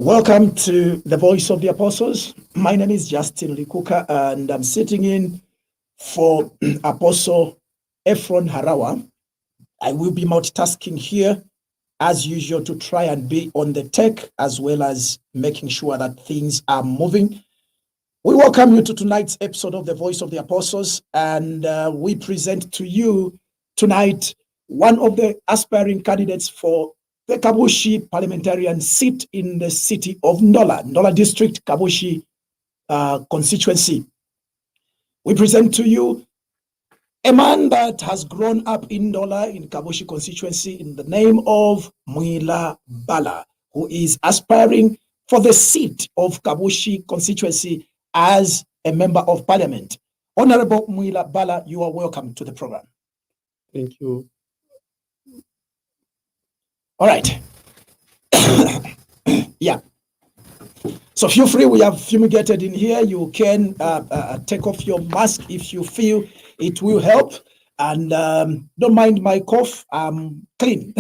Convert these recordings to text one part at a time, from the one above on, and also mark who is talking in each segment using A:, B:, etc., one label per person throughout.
A: Welcome to the Voice of the Apostles. My name is Justin Likuka, and I'm sitting in for Apostle Ephron Harawa. I will be multitasking here, as usual, to try and be on the tech, as well as making sure that things are moving. We welcome you to tonight's episode of the Voice of the Apostles, and we present to you tonight one of the aspiring candidates for the Kabushi parliamentarian seat in the city of Ndola District, Kabushi Constituency. We present to you a man that has grown up in Ndola in Kabushi Constituency in the name of Mwila Bala, who is aspiring for the seat of Kabushi Constituency as a member of parliament. Honorable Mwila Bala, you are welcome to the program.
B: Thank you.
A: All right. Yeah. So feel free, we have fumigated in here. You can take off your mask if you feel it will help. And don't mind my cough, I'm clean.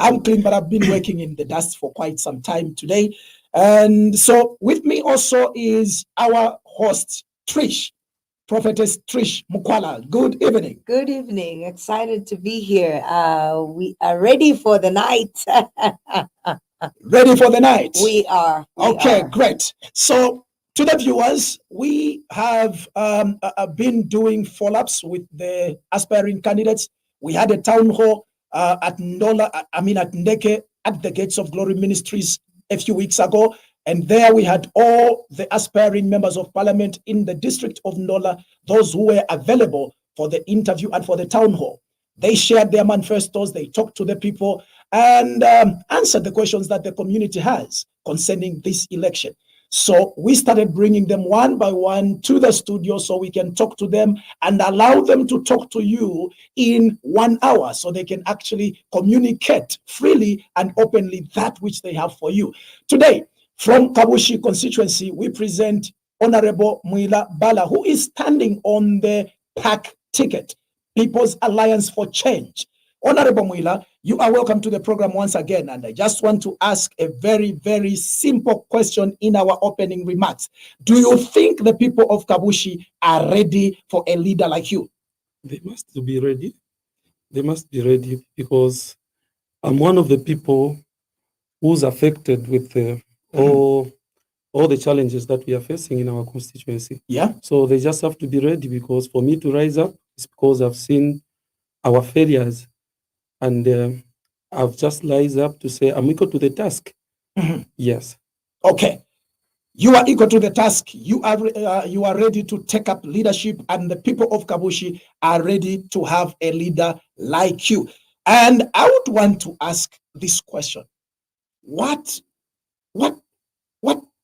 A: I'm clean, but I've been working in the dust for quite some time today. And so with me also is our host, Trish. Prophetess Trish Mukwala. Good evening.
C: Good evening. Excited to be here. We are ready for the night.
A: Ready for the night?
C: We are.
A: Okay, great. So to the viewers, we have been doing follow-ups with the aspiring candidates. We had a town hall at Ndola, at Ndeke, at the Gates of Glory Ministries a few weeks ago. And there we had all the aspiring members of parliament in the district of Ndola, those who were available for the interview and for the town hall. They shared their manifestos, they talked to the people, and answered the questions that the community has concerning this election. So we started bringing them one by one to the studio so we can talk to them and allow them to talk to you in 1 hour so they can actually communicate freely and openly that which they have for you. Today, from Kabushi Constituency, we present Honorable Mwila Bala, who is standing on the PAC ticket, People's Alliance for Change. Honorable Mwila, you are welcome to the program once again. And I just want to ask a very, very simple question in our opening remarks. Do you think the people of Kabushi are ready for a leader like you?
B: They must be ready. They must be ready because I'm one of the people who's affected with all the challenges that we are facing in our constituency.
A: Yeah.
B: So they just have to be ready, because for me to rise up is because I've seen our failures, and I've just rise up to say I'm equal to the task. Yes.
A: Okay. You are equal to the task. You are ready to take up leadership, and the people of Kabushi are ready to have a leader like you. And I would want to ask this question: What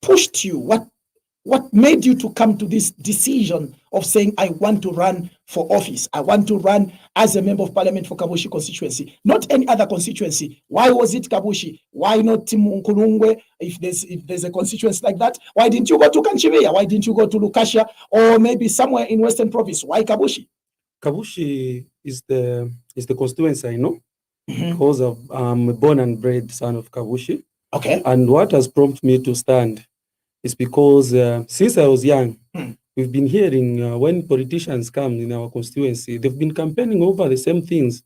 A: pushed you? What made you to come to this decision of saying, I want to run for office? I want to run as a member of parliament for Kabushi constituency, not any other constituency. Why was it Kabushi? Why not Timunkulungwe? If there's a constituency like that, why didn't you go to Kanchivia? Why didn't you go to Lukashia, or maybe somewhere in Western Province? Why Kabushi?
B: Kabushi is the constituency I know, because I'm a born and bred son of Kabushi.
A: Okay.
B: And what has prompted me to stand is because since I was young, we've been hearing when politicians come in our constituency, they've been campaigning over the same things.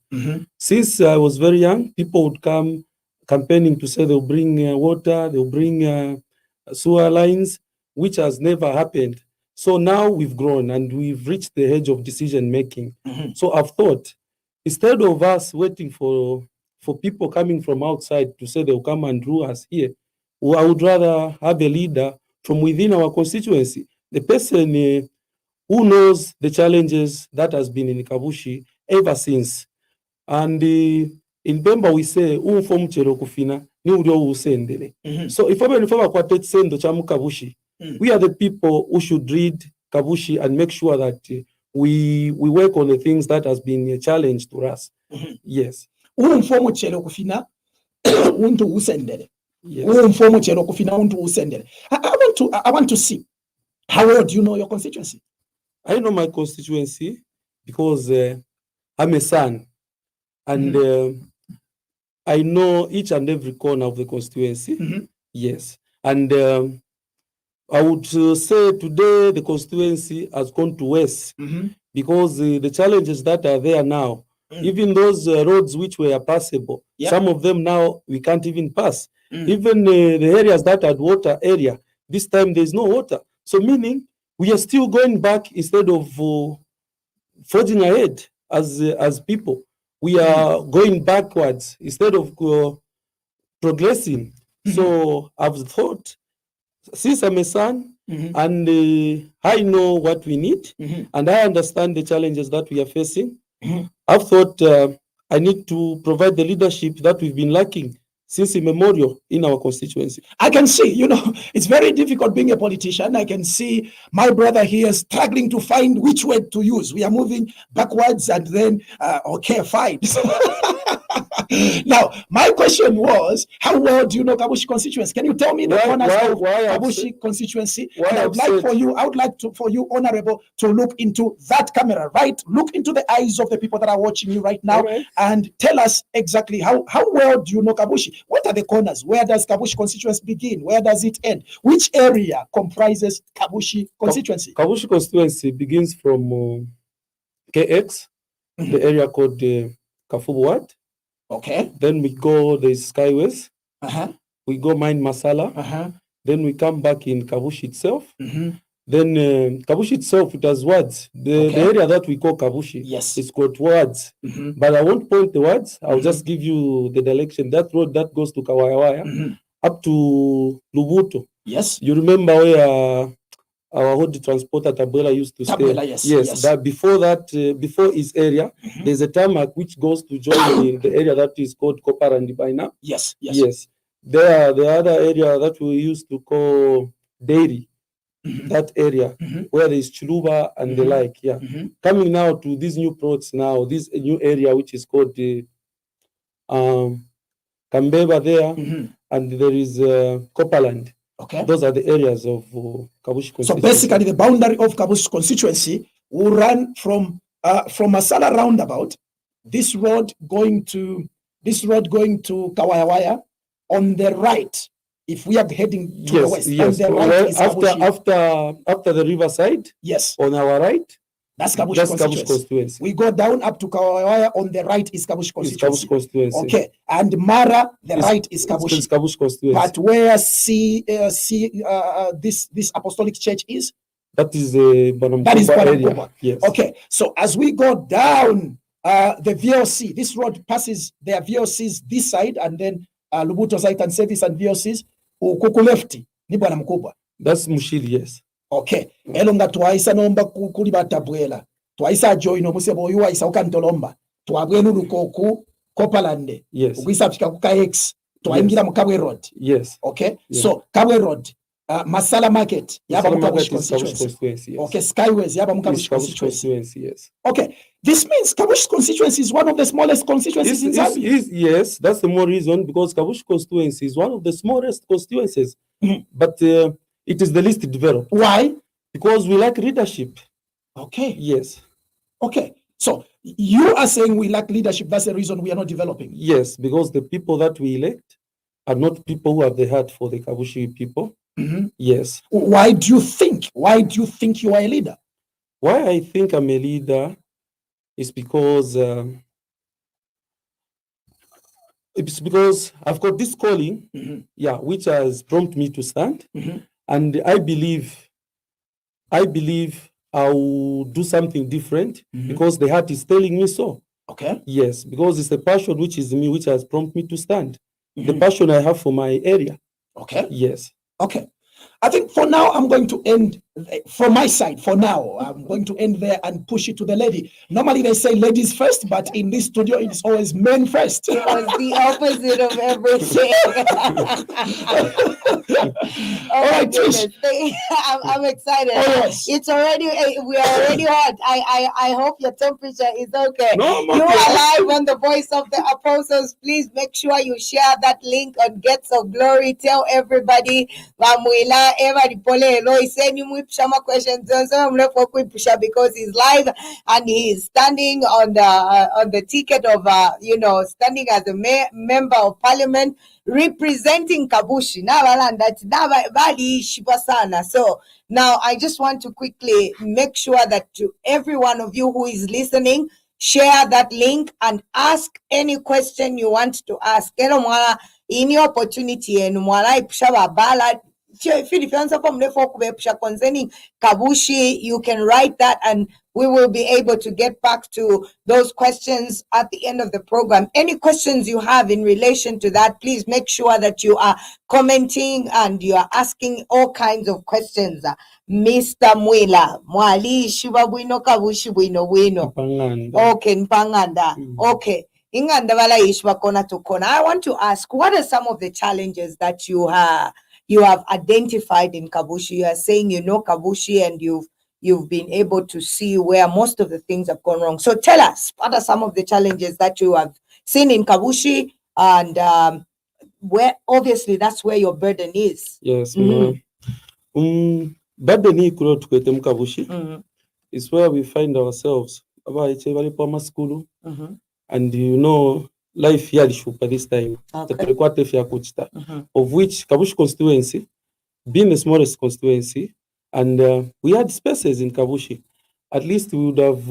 B: Since I was very young, people would come campaigning to say they'll bring water, they'll bring sewer lines, which has never happened. So now we've grown and we've reached the edge of decision making. So I've thought, instead of us waiting for people coming from outside to say they'll come and rule us here, I would rather have a leader from within our constituency, the person who knows the challenges that has been in Kabushi ever since. And in Bemba we say, kufina, so if Kabushi, we are the people who should read Kabushi and make sure that we work on the things that has been a challenge to us. Yes.
A: Yes. I want to see, how well do you know your constituency?
B: I know my constituency because I'm a son, and I know each and every corner of the constituency. Yes. And I would say today the constituency has gone to waste because the challenges that are there now, even those roads which were passable, some of them now we can't even pass. Even the areas that had water area, this time there's no water. So meaning we are still going back instead of forging ahead as people. We are going backwards instead of progressing. So I've thought, since I'm a son and I know what we need and I understand the challenges that we are facing, I've thought I need to provide the leadership that we've been lacking since immemorial in our constituency.
A: I can see, it's very difficult being a politician. I can see my brother here struggling to find which word to use. We are moving backwards and then, okay, fine. Now, my question was, how well do you know Kabushi constituency? Can you tell me the corners of Kabushi constituency? And I would like for you, Honorable, to look into that camera, right? Look into the eyes of the people that are watching you right now and tell us exactly how well do you know Kabushi? What are the corners? Where does Kabushi constituency begin? Where does it end? Which area comprises Kabushi constituency?
B: Kabushi constituency begins from KX, the area called Kafubu Ward.
A: Okay.
B: Then we go, there's Skyways. We go Mine Masala. Then we come back in Kabushi itself. Then Kabushi itself, it has wards. The area that we call Kabushi, it's got wards. But I won't point the wards. I'll just give you the direction. That road that goes to Kawayawaya up to Lubuto.
A: Yes.
B: You remember where our road transporter Tabuela used to stay? Yes. That before his area, there's a tarmac which goes to join the area that is called Kopar and Dibaina.
A: Yes.
B: There, the other area that we used to call Dairy. That area where there is Chuluba and the like, coming now to these new plots now, this new area which is called Kambeba there, and there is Copperland.
A: Okay.
B: Those are the areas of Kabushi constituency.
A: So basically the boundary of Kabushi constituency will run from Masala roundabout, this road going to Kawayawaya on the right. If we are heading to the west, on the right is
B: after the riverside, on our right,
A: that's Kabushi constituency. We go down up to Kawayawaya, on the right is Kabushi constituency. Okay, and Mara, the right is Kabushi.
B: Constituency.
A: But where this apostolic church is?
B: That is Banamkuba.
A: Yes. Okay, so as we go down the VOC, this road passes their VOCs this side, and then Lubuto site and service and VOCs. Ukuku lefti ni bwana mkubwa.
B: That's Mushiri, yes.
A: Okay. Elonga twaisa nomba kuli batabwela. Twaisa join omusebo oyu waisa ukantolomba. Twabwenu lukoku Kopalande.
B: Yes.
A: Ukwisa fika ku KX. Twaingira mu Kabwe Road.
B: Yes.
A: Okay. Yeah. So Kabwe Road, Masala Market yaba mu Kabushi constituency.
B: Yes.
A: Okay, Skyways yaba mu Kabushi constituency.
B: Yes.
A: Okay. This means Kabushi constituency is one of the smallest constituencies in Zambia.
B: Yes, that's the more reason, because Kabushi constituency is one of the smallest constituencies, but it is the least developed.
A: Why?
B: Because we lack leadership.
A: Okay.
B: Yes.
A: Okay. So you are saying we lack leadership. That's the reason we are not developing.
B: Yes, because the people that we elect are not people who have the heart for the Kabushi people. Yes.
A: Why do you think you are a leader?
B: Why I think I'm a leader is because I've got this calling, which has prompted me to stand, and I believe I will do something different because the heart is telling me so.
A: Okay.
B: Yes, because it's a passion which is in me, which has prompted me to stand. The passion I have for my area.
A: Okay.
B: Yes.
A: Okay. I think for now, I'm going to end from my side. For now, I'm going to end there and push it to the lady. Normally, they say ladies first, but in this studio, it's always men first.
C: It was the opposite of everything.
A: All right, Trish.
C: I'm excited.
A: Oh, yes.
C: We are already hot. I hope your temperature is okay.
B: No,
C: you are live on the Voice of the Apostles. Please make sure you share that link on Gets of Glory. Tell everybody. Mwila, everybody, Shama questions. So because he's live and he's standing on the ticket of standing as a member of parliament representing Kabushi. So now I just want to quickly make sure that to every one of you who is listening, share that link and ask any question you want to ask. In your opportunity and Mwila Bala concerning Kabushi, you can write that and we will be able to get back to those questions at the end of the program. Any questions you have in relation to that, please make sure that you are commenting and you are asking all kinds of questions. Mr. Mwila, Mwali Shiva Bwino Kabushi Bwino. Okay, Mpanganda. Okay. Inganda Bala Ishwa Kona to Kona. I want to ask, what are some of the challenges that you have identified in Kabushi? You are saying you know Kabushi and you've been able to see where most of the things have gone wrong. So tell us, what are some of the challenges that you have seen in Kabushi, and where obviously that's where your burden is?
B: Yes, burden tukwete mu Kabushi is where we find ourselves. School, and life here at this time, of which Kabushi Constituency, being the smallest constituency, and we had spaces in Kabushi. At least we would have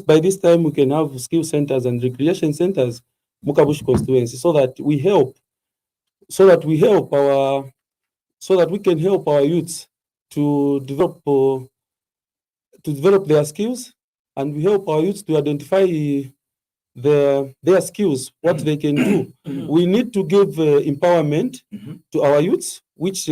B: by this time we can have skill centers and recreation centers in Kabushi Constituency, so that we can help our youths to develop their skills, and we help our youths to identify their skills, what they can do. We need to give empowerment to our youths, which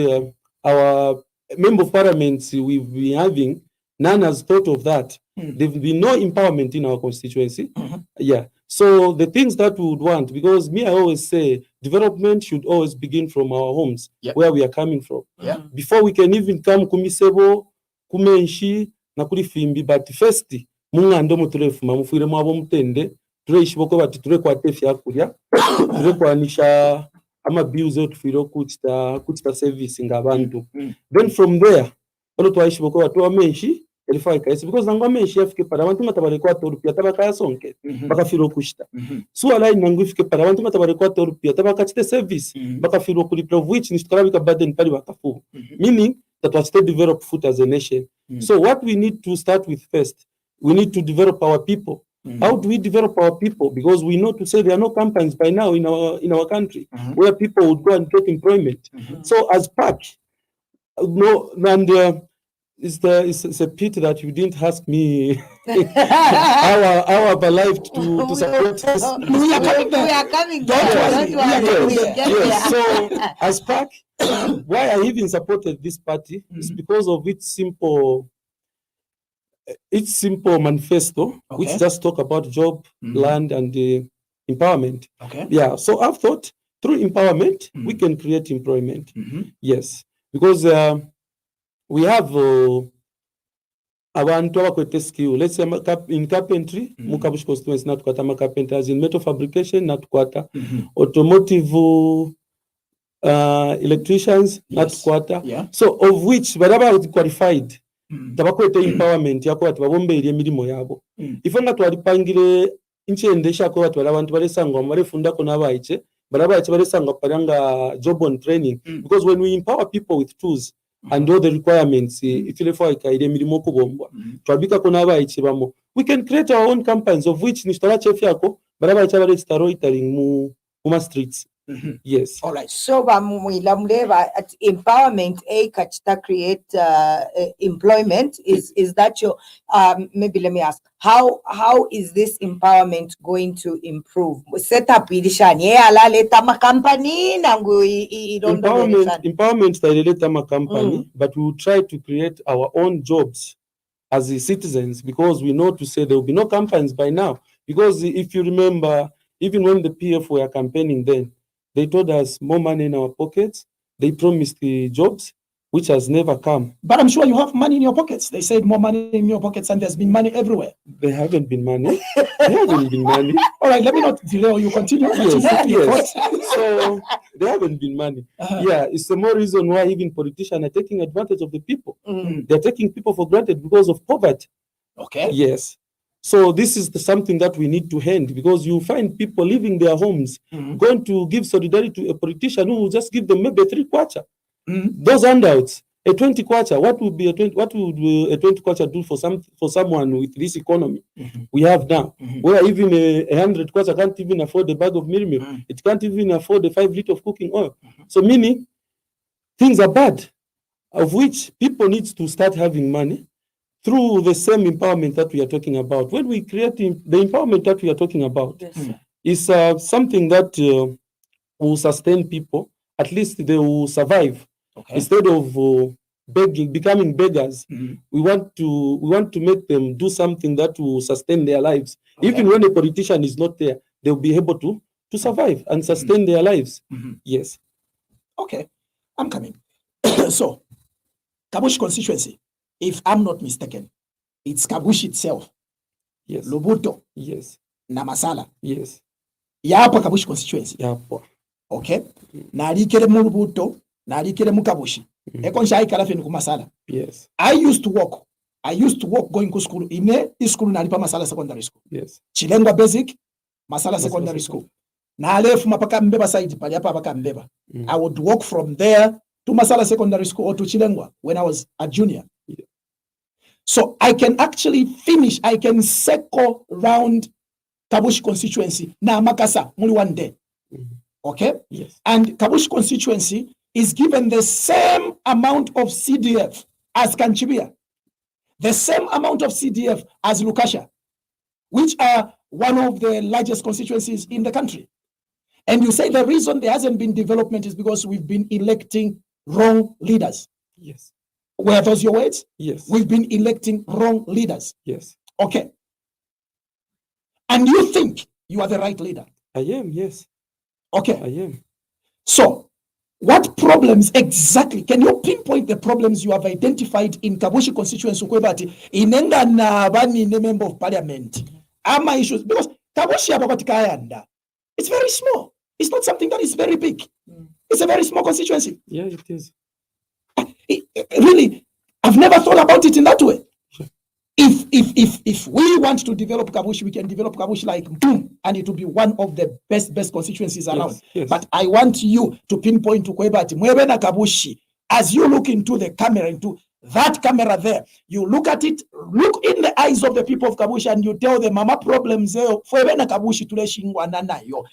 B: our member of parliament we've been having, none has thought of that. There've been no empowerment in our constituency. Yeah. So the things that we would want, because I always say development should always begin from our homes, where we are coming from. Before we can even come kumisebo, kumenshi, na kuri fimbi, but first, mungando muturefuma mufire mwabo mutende, tureshiboko bati turekwate fyakurya, turekwanisha bills otufiro kuchita service ngabantu. Then from there, twashiboko batu amenshi because nangwa menshi yafike para abantu matabare kwa torupia tabaka sonke bakafiro kushita. So alai nangu ifike para abantu matabare kwa torupia tabaka chite service bakafiro kulipro, which ni tukarabika burden pali bakafu. Meaning that we still develop food as a nation. So what we need to start with first, we need to develop our people. How do we develop our people? Because we know to say there are no companies by now in our country where people would go and get employment. So as PAC, it's a pity that you didn't ask me how I've alive to support this.
C: We are coming. Don't worry.
B: Yes. So as PAC, why I even supported this party is because of its simple manifesto, which just talk about job, land, and empowerment. Yeah. So I've thought through empowerment we can create employment. Yes, because we have abantu abakwete skill. Let's say in carpentry, Kabushi Constituency natukwata carpenters, in metal fabrication natukwata, automotive electricians natukwata. So of which baraba qualified tabakwete empowerment yako bati babombeere emirimo yabo. Ifanga twalipangire inchendesha ko bati abantu balesanga barefundako n'abayiche barabayiche balesanga paranga job on training, because when we empower people with tools and all the requirements, if you mirimo kubombwa twabika ko n'abayiche bamo, we can create our own companies, of which nishitara chef yako barabayiche barestaro italing mu streets. Yes.
C: All right. So, at empowerment, kachita create employment. Is that your? Maybe let me ask. How is this empowerment going to improve? Set up company.
B: Empowerment company, but we will try to create our own jobs as the citizens, because we know to say there will be no companies by now. Because if you remember, even when the PF were campaigning then, they told us more money in our pockets. They promised the jobs. which has never come.
A: But I'm sure you have money in your pockets. They said more money in your pockets, and there's been money everywhere.
B: There haven't been money. There haven't been money.
A: All right, let me not delay or you continue.
B: Yes. So there haven't been money. Yeah, it's the more reason why even politicians are taking advantage of the people. They're taking people for granted because of poverty.
A: Okay.
B: Yes. So this is something that we need to end, because you find people leaving their homes, going to give solidarity to a politician who will just give them maybe a 3 kwacha. Those handouts, a 20 kwacha. What would a 20 kwacha do for someone with this economy we have now? Where even a 100 kwacha can't even afford a bag of meal. It can't even afford a 5 liters of cooking oil. So meaning things are bad, of which people need to start having money through the same empowerment that we are talking about. When we create the empowerment that we are talking about, is something that will sustain people. At least they will survive. Okay. Instead of begging, becoming beggars, we want to make them do something that will sustain their lives. Okay. Even when a politician is not there, they'll be able to survive and sustain their lives. Yes.
A: Okay, I'm coming. So, Kabushi constituency, if I'm not mistaken, it's Kabushi itself.
B: Yes.
A: Lubuto.
B: Yes.
A: Namasala.
B: Yes.
A: Yapa Kabushi constituency.
B: Yapa.
A: Okay. Nalikere mu Lubuto, nalikere mu Kabushi. Eko nshaikala feni ku Masala.
B: Yes.
A: I used to walk going to school. Ine school nalipa Masala secondary school.
B: Yes.
A: Chilengwa basic, Masala secondary school. Na alefu mapaka Mbeba side pali hapa paka Mbeba. I would walk from there to Masala secondary school or to Chilengwa when I was a junior. Yeah. So I can actually finish, I can circle round Kabushi constituency na Makasa only one day. Okay?
B: Yes.
A: And Kabushi constituency is given the same amount of CDF as Kanchibia, the same amount of CDF as Lukasha, which are one of the largest constituencies in the country. And you say the reason there hasn't been development is because we've been electing wrong leaders.
B: Yes.
A: Were those your words?
B: Yes.
A: We've been electing wrong leaders.
B: Yes.
A: Okay. And you think you are the right leader?
B: I am, yes.
A: Okay.
B: I am.
A: So, what problems exactly, can you pinpoint the problems you have identified in Kabushi constituency kwebati inenda na bani ne member of parliament? Ama issues, because Kabushi ababatikayanda, it's very small. It's not something that is very big. It's a very small constituency.
B: Yeah, it is.
A: Really, I've never thought about it in that way. If we want to develop Kabushi, we can develop Kabushi like boom, and it will be one of the best constituencies around.
B: Yes.
A: But I want you to pinpoint to Kwebati, Mwebena Kabushi, as you look into the camera, into that camera there, you look at it, look in the eyes of the people of Kabushi, and you tell them, mama problems there, Mwebena Kabushi tuleshingwa nayo,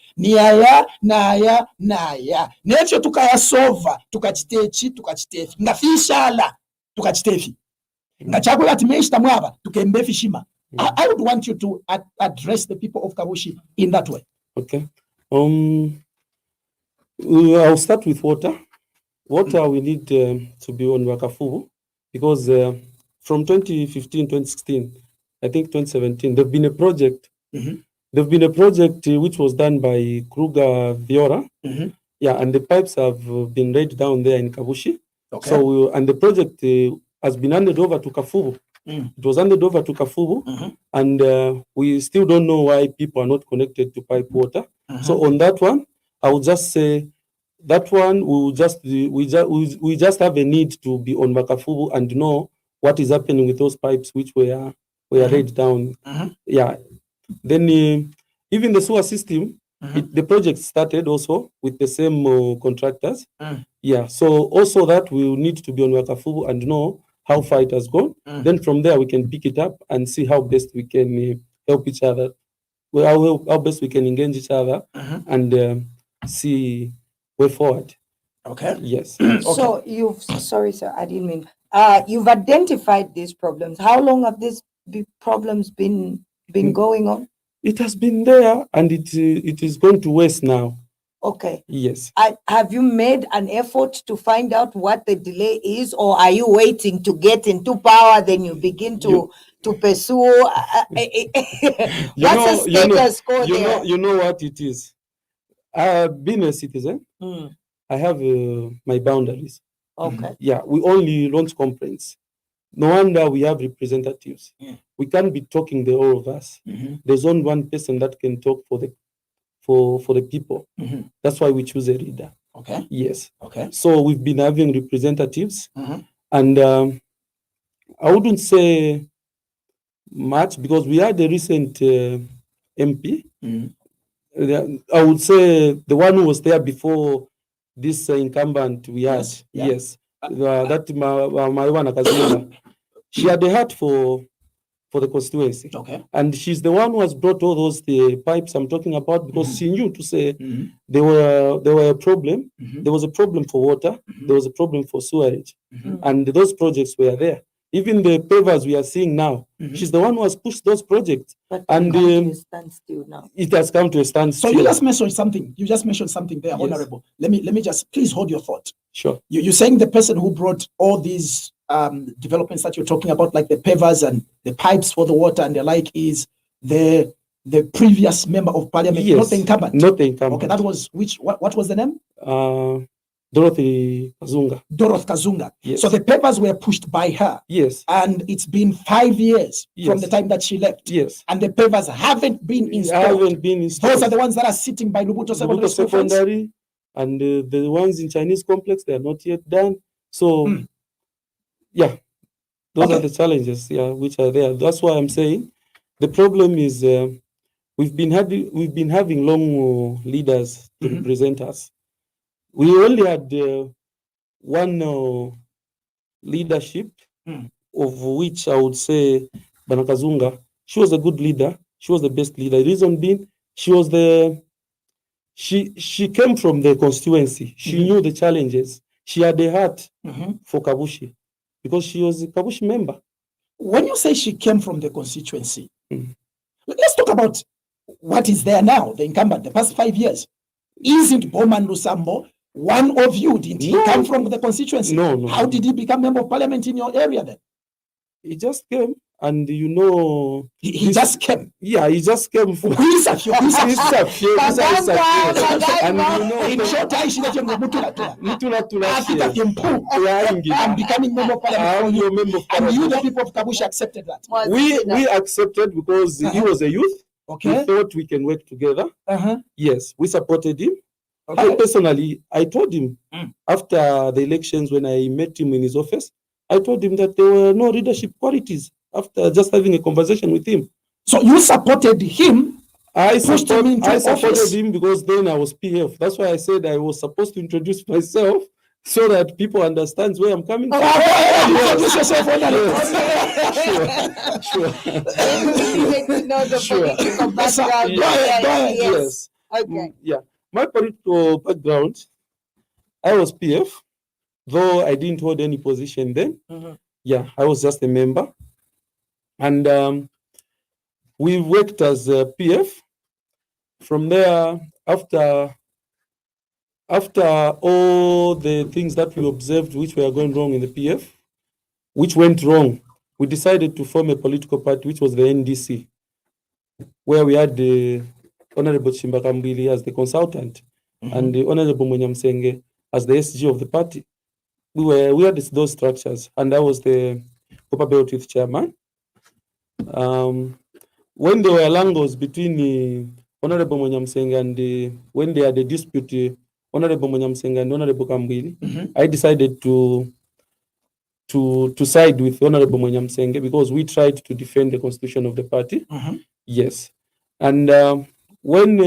A: naya, necho tukaya sova, tukachitefi, ngafishala, tukachitefi. I would want you to address the people of Kabushi in that way.
B: Okay. I'll start with water. Water we need to be on Wakafubu, because from 2015, 2016, I think 2017, there've been a project. There've been a project which was done by Kruger Viora. Yeah, and the pipes have been laid down there in Kabushi.
A: Okay.
B: So and the project has been handed over to Kafubu. It was handed over to Kafubu, and we still don't know why people are not connected to pipe water. So on that one, I would just say that one we just have a need to be on Kafubu and know what is happening with those pipes which were laid down. Yeah. Then even the sewer system, the project started also with the same contractors. Yeah. So also that we will need to be on Wakafubu and know how far it has gone. Then from there we can pick it up and see how best we can help each other. Well, how best we can engage each other and see way forward.
A: Okay.
B: Yes.
A: Okay.
C: So sorry sir, I didn't mean. You've identified these problems. How long have these problems been going on?
B: It has been there, and it is going to waste now.
C: Okay.
B: Yes.
C: Have you made an effort to find out what the delay is, or are you waiting to get into power, then you begin to pursue? What's the status quo there?
B: You know what it is. Being a citizen, I have my boundaries.
C: Okay.
B: Yeah, we only launch complaints. No wonder we have representatives.
A: Yeah.
B: We can't be talking the all of us. There's only one person that can talk for the people. That's why we choose a leader.
A: Okay.
B: Yes.
A: Okay.
B: So we've been having representatives, and I wouldn't say much because we had a recent MP. I would say the one who was there before this incumbent we had.
A: Yes, yeah.
B: Yes. That Mwila Bala. She had a heart for the constituency.
A: Okay.
B: And she's the one who has brought all those the pipes I'm talking about because she knew to say there were a problem. There was a problem for water. There was a problem for sewerage. And those projects were there. Even the pavers we are seeing now, she's the one who has pushed those projects.
C: But
B: and
C: come to a standstill now.
B: it has come to a standstill.
A: So you just mentioned something. You just mentioned something there,
B: Yes.
A: Honorable. Let me just please hold your thought.
B: Sure.
A: You're saying the person who brought all these developments that you're talking about, like the pavers and the pipes for the water and the like, is the previous member of parliament,
B: Yes.
A: not the incumbent.
B: Not the incumbent.
A: Okay, that was what was the name?
B: Dorothy Kazunga.
A: Dorothy Kazunga.
B: Yes.
A: So the papers were pushed by her.
B: Yes.
A: And it's been 5 years from
B: Yes.
A: the time that she left.
B: Yes.
A: And the papers haven't been
B: I
A: installed.
B: haven't been installed.
A: Those are the ones that are sitting by Lubuto Secondary
B: Lubuto
A: School. friends.
B: Secondary, and the ones in Chinese complex, they are not yet done. So, yeah, those
A: Okay.
B: are the challenges, which are there. That's why I'm saying the problem is we've been having long leaders to represent us. We only had one leadership, of which I would say Bana Kazunga. She was a good leader. She was the best leader. The reason being, she was she came from the constituency. She knew the challenges. She had a heart for Kabushi because she was a Kabushi member.
A: When you say she came from the constituency, let's talk about what is there now, the incumbent, the past 5 years. Isn't Bowman Lusambo one of you? Didn't he
B: No.
A: come from the constituency?
B: No.
A: How did he become member of parliament in your area then?
B: He just came, and
A: He just came.
B: Yeah, he just came from.
A: He's a few.
B: And
A: In short, I should have I'm becoming member of
B: I'm
A: parliament.
B: your member of
A: And you, the
B: parliament.
A: people of Kabushi, accepted that.
B: We accepted because he was a youth. We
A: Okay.
B: thought we can work together. Yes, we supported him.
A: Okay.
B: I personally, I told him after the elections when I met him in his office, I told him that there were no leadership qualities after just having a conversation with him.
A: So you supported him.
B: I
A: Pushed him into
B: supported
A: office.
B: him because then I was PF. That's why I said I was supposed to introduce myself so that people understand where I'm coming from.
A: Introduce yourself, Honorable.
B: Sure.
C: You need to know the
B: Sure.
C: political
A: Yes, sir.
C: background.
A: Go ahead, go ahead.
B: Yes.
C: Okay.
B: Yeah. My political background, I was PF, though I didn't hold any position then. Yeah, I was just a member. And we worked as a PF. From there, after all the things that we observed which were going wrong in the PF, which went wrong, we decided to form a political party, which was the NDC, where we had the Honorable Chimbakambili as the consultant and the Honorable Munyamsenge as the SG of the party. We had those structures, and I was the Copper Belt Youth chairman. When there were langos between Honorable Munyamsenge and when they had a dispute, Honorable Munyamsenge and Honorable Kambili, I decided to side with Honorable Munyamsenge because we tried to defend the constitution of the party. Yes, and when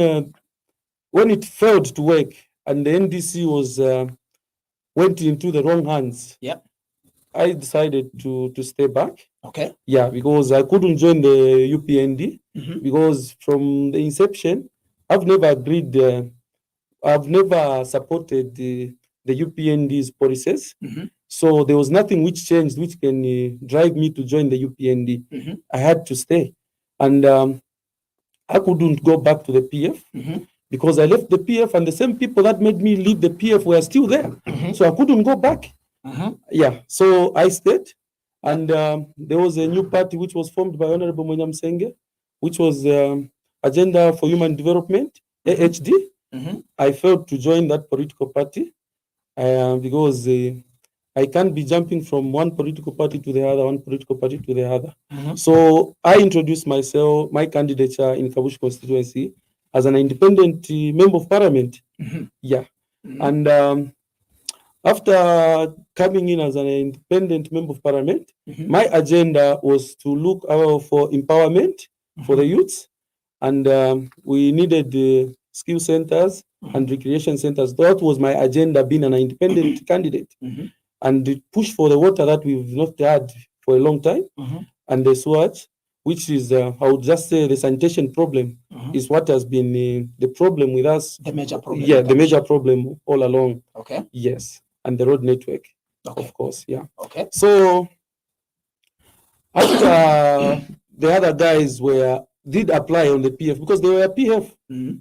B: it failed to work and the NDC went into the wrong hands, I decided to stay back.
A: Okay.
B: Yeah, because I couldn't join the UPND because from the inception, I've never agreed. I've never supported the UPND's policies. So there was nothing which changed which can drive me to join the UPND. I had to stay, and I couldn't go back to the PF because I left the PF, and the same people that made me leave the PF were still there. So I couldn't go back. Yeah, so I stayed, and there was a new party which was formed by Honorable Munyamsenge, which was Agenda for Human Development, AHD. I failed to join that political party because I can't be jumping from one political party to the other, one political party to the other. So I introduced myself, my candidature in Kabushi constituency as an independent member of parliament. Yeah. And after coming in as an independent member of parliament, my agenda was to look out for empowerment for the youths. And we needed skill centers and recreation centers. That was my agenda, being an independent candidate. And push for the water that we've not had for a long time. And the sewage, which is, I would just say, the sanitation problem is what has been the problem with us.
A: The major problem.
B: Yeah, the major problem all along.
A: Okay.
B: Yes. And the road network,
A: Okay.
B: of course. Yeah.
A: Okay.
B: So after the other guys did apply on the PF because they were PF.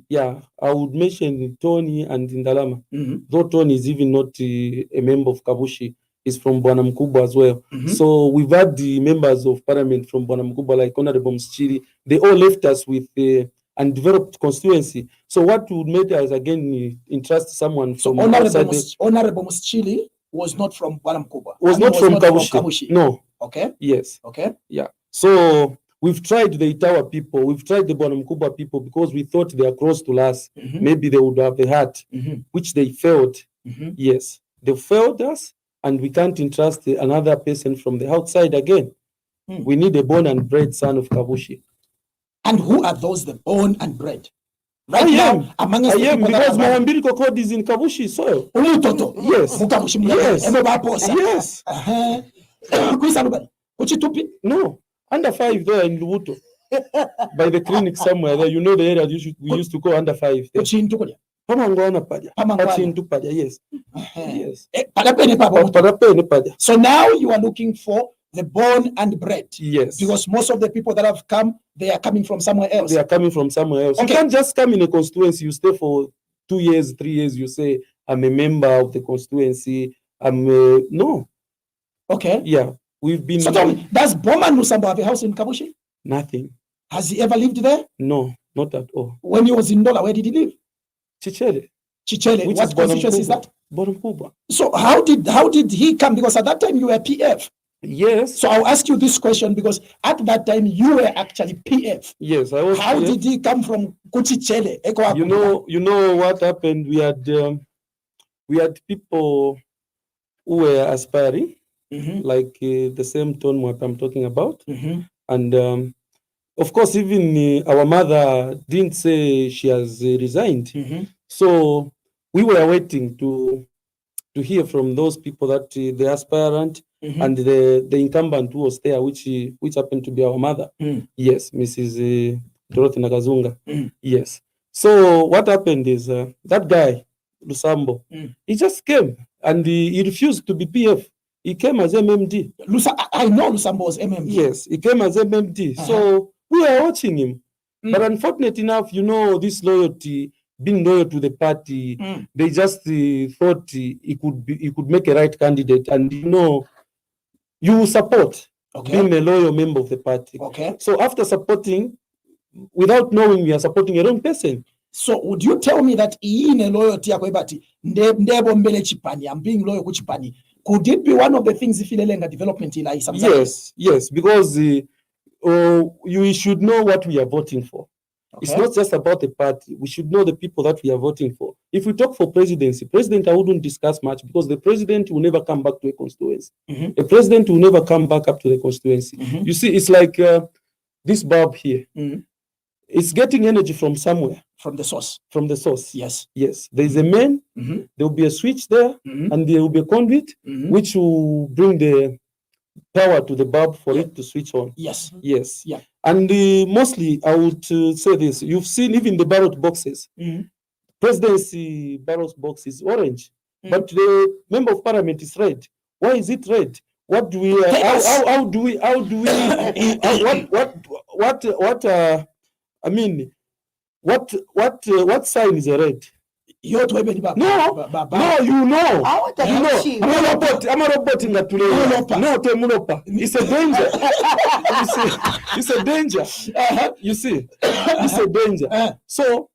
B: Yeah, I would mention Tony and Ndalama. Though Tony is even not a member of Kabushi, he's from Bwana Mkubwa as well. So we've had the members of parliament from Bwana Mkubwa, like Honorable Msichiri. They all left us with undeveloped constituency. So what would make us again entrust someone from outside?
A: Honorable Msichiri was not from Bwana Mkubwa.
B: Was not from Kabushi. No.
A: Okay.
B: Yes.
A: Okay.
B: Yeah. So we've tried the Itawa people, we've tried the Bwana Mkubwa people because we thought they are close to us. Maybe they would have the heart, which they failed. Yes, they failed us, and we can't entrust another person from the outside again. We need a born and bred son of Kabushi.
A: And who are those, the born and bred? Right
B: I
A: now,
B: am because my umbilical cord is in Kabushi soil. Yes. Yes. No. Under 5 there in Lubuto. By the clinic somewhere there, you know the area we used to go under 5 there. Yes. Yes.
A: So now you are looking for the born and bred.
B: Yes.
A: Because most of the people that have come, they are coming from somewhere else.
B: They are coming from somewhere else. Okay. You can't just come in a constituency, you stay for 2 years, 3 years, you say, I'm a member of the constituency. No.
A: Okay.
B: Yeah. We've been.
A: So tell me, does Bowman Lusambo have a house in Kabushi?
B: Nothing.
A: Has he ever lived there?
B: No, not at all.
A: When he was in Ndola, where did he live?
B: Chichele.
A: Which what constituency is that?
B: Bwana.
A: So how did he come? Because at that time you were PF.
B: Yes.
A: So I'll ask you this question because at that time you were actually PF.
B: Yes, I was.
A: How did he come from Kuchichele?
B: You know what happened? We had people who were aspiring. Like the same tone what I'm talking about. And of course, even our mother didn't say she has resigned. So we were waiting to hear from those people that the aspirant and the incumbent who was there, which happened to be our mother. Yes, Mrs. Dorothy Nakazunga. Yes. So what happened is that guy, Lusambo, he just came and he refused to be PF. He came as MMD.
A: I know Lusambo was MMD.
B: Yes, he came as MMD. So we were watching him. But unfortunately enough, this loyalty, being loyal to the party, they just thought he could make a right candidate. And you support being a loyal member of the party.
A: Okay.
B: So after supporting, without knowing we are supporting a wrong person.
A: So would you tell me that in a loyalty, I'm being loyal to Chipani? Could it be one of the things if you development in
B: Yes, because you should know what we are voting for. Okay. It's not just about the party. We should know the people that we are voting for. If we talk for presidency, president, I wouldn't discuss much because the president will never come back to a constituency. A president will never come back up to the constituency. You see, it's like this bulb here. It's getting energy from somewhere.
A: From the source.
B: From the source.
A: Yes.
B: Yes. There is a main, there will be a switch there, and there will be a conduit, which will bring the power to the bulb for it to switch on.
A: Yes.
B: Yes.
A: Yeah.
B: And mostly, I would say this. You've seen even the ballot boxes. Presidency ballot box is orange, but the member of parliament is red. Why is it red? What do we? How do we? I mean, what sign is a red? No, you know. I'm a robot in that place. No, Temulopa. It's a danger. It's a danger. You see, it's a danger. So,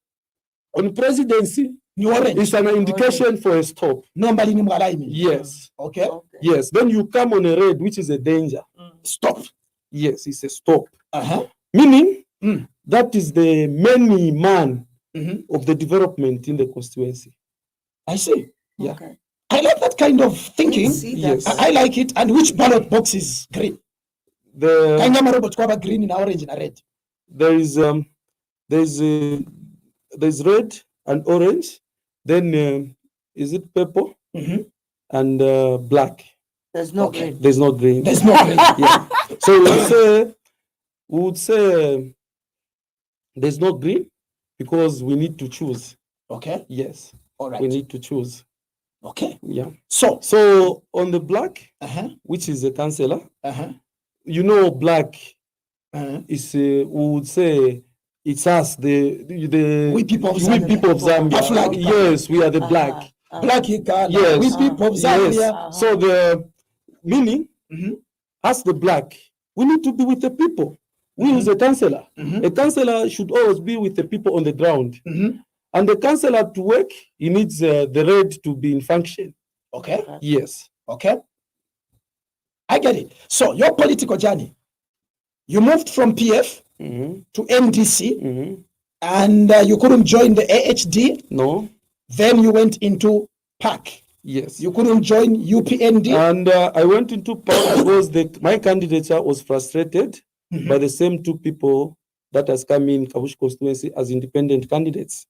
B: on presidency,
A: New Orange.
B: It's an indication for a stop.
A: Normally ni Mwala imi.
B: Yes.
A: Okay.
B: Yes. Then you come on a red, which is a danger.
A: Stop.
B: Yes, it's a stop.
A: Meaning,
B: that is the main man
A: mm-hmm.
B: of the development in the constituency.
A: I see.
B: Yeah.
C: Okay.
A: I like that kind of thinking.
B: Yes.
A: I like it. And which ballot box is green?
B: The
A: robot kwaba green in orange and red.
B: there's red and orange. Then is it purple and black?
C: There's no green.
B: There's no green.
A: There's no green.
B: Yeah. So we would say there's no green because we need to choose.
A: Okay.
B: Yes.
A: All right.
B: We need to choose.
A: Okay.
B: Yeah.
A: So
B: on the black, which is a councillor, you know, black is we would say it's us, the
A: we people of
B: Zambia.
A: Flag.
B: Yes, we are the black.
A: Black Uganda.
B: Yes.
A: We people of Zambia.
B: Yes. So the meaning, as the black, we need to be with the people. We use a councillor. A councillor should always be with the people on the ground. And the councillor to work, he needs the red to be in function.
A: Okay.
B: Yes.
A: Okay. I get it. So your political journey, you moved from PF to NDC, and you couldn't join the AHD.
B: No.
A: Then you went into PAC.
B: Yes.
A: You couldn't join UPND.
B: And I went into PAC because my candidature was frustrated by the same two people that has come in Kabushi Constituency as independent candidates.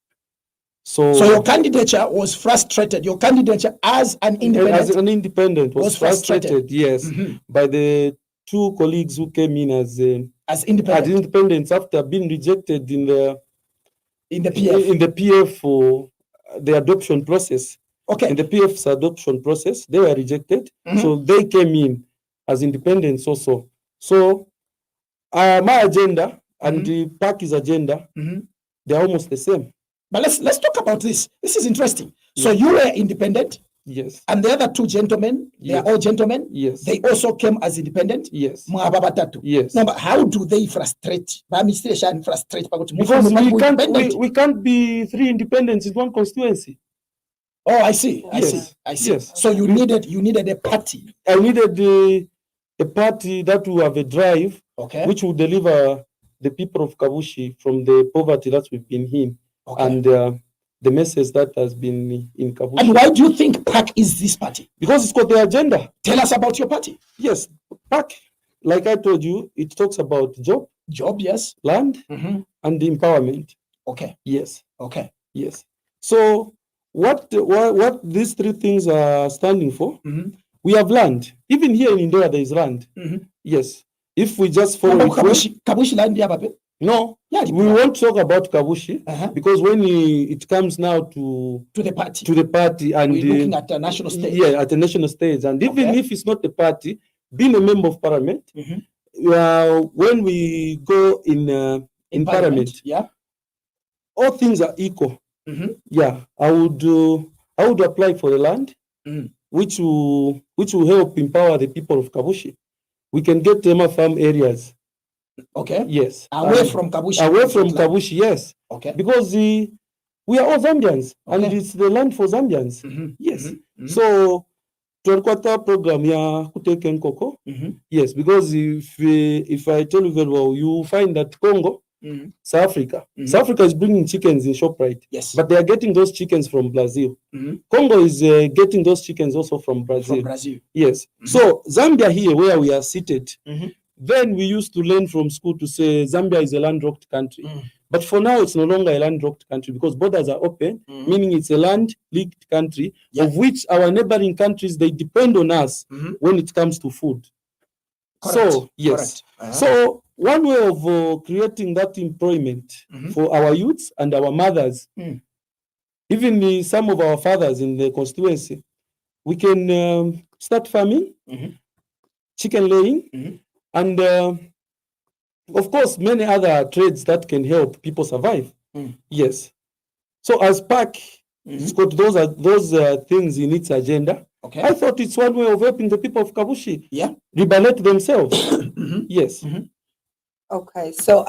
B: So
A: your candidature was frustrated. Your candidature as an independent,
B: was frustrated. Yes, by the two colleagues who came in as independents after being rejected in the PF for the adoption process.
A: Okay.
B: In the PF's adoption process, they were rejected, so they came in as independents also. So my agenda and the party's agenda, they're almost the same.
A: But let's talk about this. This is interesting. So you were independent.
B: Yes.
A: And the other two gentlemen, they are all gentlemen.
B: Yes.
A: They also came as independent.
B: Yes.
A: Yes. No, but how do they frustrate?
B: Because we can't be three independents in one constituency.
A: Oh, I see. I see.
B: Yes.
A: So you needed a party.
B: I needed a party that will have a drive, which will deliver the people of Kabushi from the poverty that we've been in. And the message that has been in Kabushi.
A: And why do you think PAC is this party?
B: Because it's got the agenda.
A: Tell us about your party.
B: Yes, PAC, like I told you, it talks about job,
A: yes,
B: land, and empowerment.
A: Okay.
B: Yes.
A: Okay.
B: Yes. So what these three things are standing for? We have land. Even here in Ndola, there is land. Yes. If we just follow
A: Kabushi land,
B: no, we won't talk about Kabushi because when it comes now to the party, and
A: we're looking at the national stage.
B: Yeah, at the national stage, and even if it's not the party, being a member of parliament, when we go in parliament, all things are equal. Yeah, I would apply for the land, which will help empower the people of Kabushi. We can get Tema farm areas.
A: Okay.
B: Yes.
A: Away from Kabushi.
B: Away from Kabushi, yes.
A: Okay.
B: Because we are all Zambians, and it's the land for Zambians. Yes. So, Tuarkwata program ya kuteke nkoko. Yes, because if I tell you very well, you find that Congo, South Africa is bringing chickens in ShopRite.
A: Yes.
B: But they are getting those chickens from Brazil. Congo is getting those chickens also from Brazil. Yes. So Zambia here, where we are seated, then we used to learn from school to say Zambia is a landlocked country. But for now, it's no longer a landlocked country because borders are open, meaning it's a land-linked country, of which our neighboring countries, they depend on us when it comes to food.
A: Correct.
B: So, yes. So one way of creating that employment for our youths and our mothers, even some of our fathers in the constituency, we can start farming, chicken laying, and of course, many other trades that can help people survive. Yes. So as PAC, it's got those things in its agenda.
A: Okay.
B: I thought it's one way of helping the people of Kabushi
A: Yeah.
B: liberate themselves. Yes.
C: Okay, so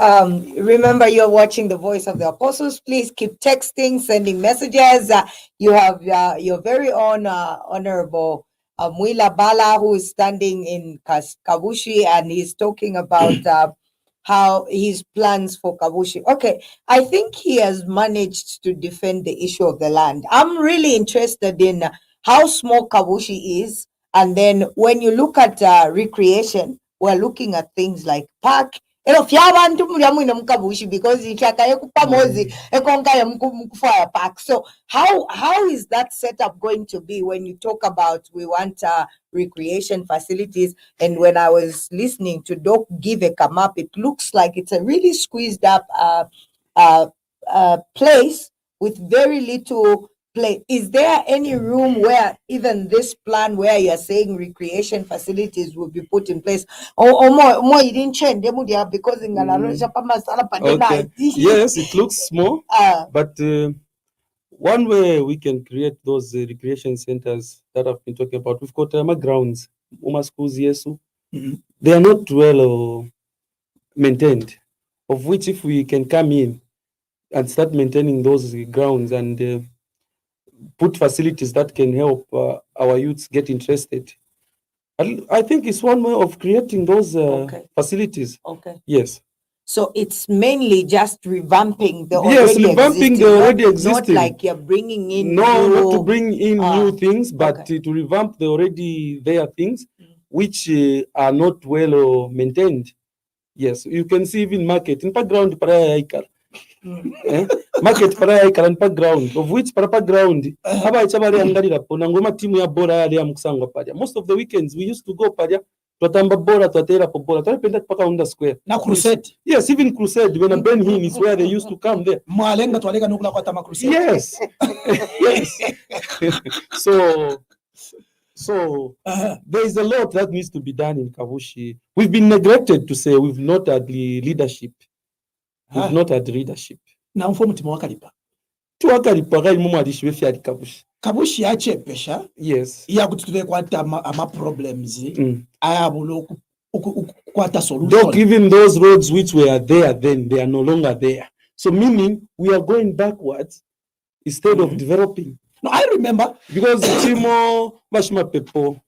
C: remember you're watching the Voice of the Apostles. Please keep texting, sending messages. You have your very own honorable Mwila Bala, who is standing in Kabushi, and he's talking about how his plans for Kabushi. Okay, I think he has managed to defend the issue of the land. I'm really interested in how small Kabushi is, and then when you look at recreation, we're looking at things like park. Fyabantu mulya mwine mukabushi because ichakaye kupamozi ekonkaye mukufaya park. So how is that setup going to be when you talk about we want recreation facilities? And when I was listening to Doc give a come up, it looks like it's a really squeezed up place with very little play. Is there any room where even this plan where you're saying recreation facilities will be put in place? Or more you didn't change because in
B: Okay. Yes, it looks small, but one way we can create those recreation centers that I've been talking about, we've got grounds, schools, yes, they are not well maintained, of which if we can come in and start maintaining those grounds and put facilities that can help our youths get interested. I think it's one way of creating those facilities.
C: Okay.
B: Yes.
C: So it's mainly just revamping the
B: already existing.
C: Not like you're bringing in
B: not to bring in new things, but to revamp the already there things which are not well maintained. Yes, you can see even market in background market para current background of which para background haba ichabari angalira pona ngoma timu ya bora yale ya mkusangwa paja. Most of the weekends we used to go paja twatamba bora twatera po bora twapenda paka Unda Square
A: na crusade.
B: Yes, even crusade when a Ben Hinn is where they used to come there.
A: Mwalenga twalega nokula kwa tama crusade.
B: Yes. Yes. So there is a lot that needs to be done in Kabushi. We've been neglected to say we've not had the leadership. We've not had leadership.
A: Na mfomu timwakalipa.
B: Tuwakalipa gali mumu adishiwe fi adi Kabushi.
A: Kabushi yache pesha.
B: Yes.
A: Iya kututule kwa ama problems. Ayabulo kwata solution.
B: Don't even those roads which were there then, they are no longer there. So meaning we are going backwards instead of developing.
A: No, I remember.
B: Because Chimo Mashima Pepo,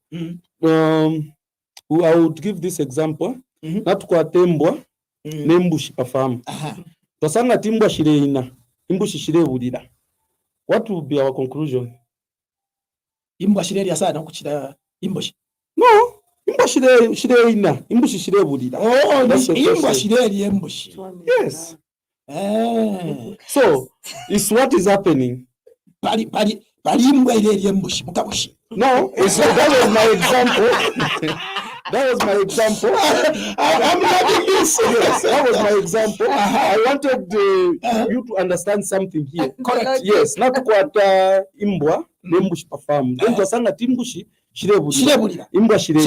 B: I would give this example. Not kwa tembwa, nembushi pafamu. Tosanga timbwa shire ina, imbushi shire budira. What will be our conclusion?
A: Imbwa shire ya sana kuchira imbushi.
B: No, imbwa shire ina, imbushi shire budira.
A: Oh, imbwa shire imbushi.
B: Yes. So, it's what is happening.
A: Bali imbwa ile imbushi mukabushi.
B: No, that was my example. That was my example.
A: I'm loving this.
B: Yes, that was my example. I wanted you to understand something here.
A: Correct.
B: Yes, not kwata imbwa nembushi pafamu. Then twasanga timbushi shirebulira. Imbwa shireye.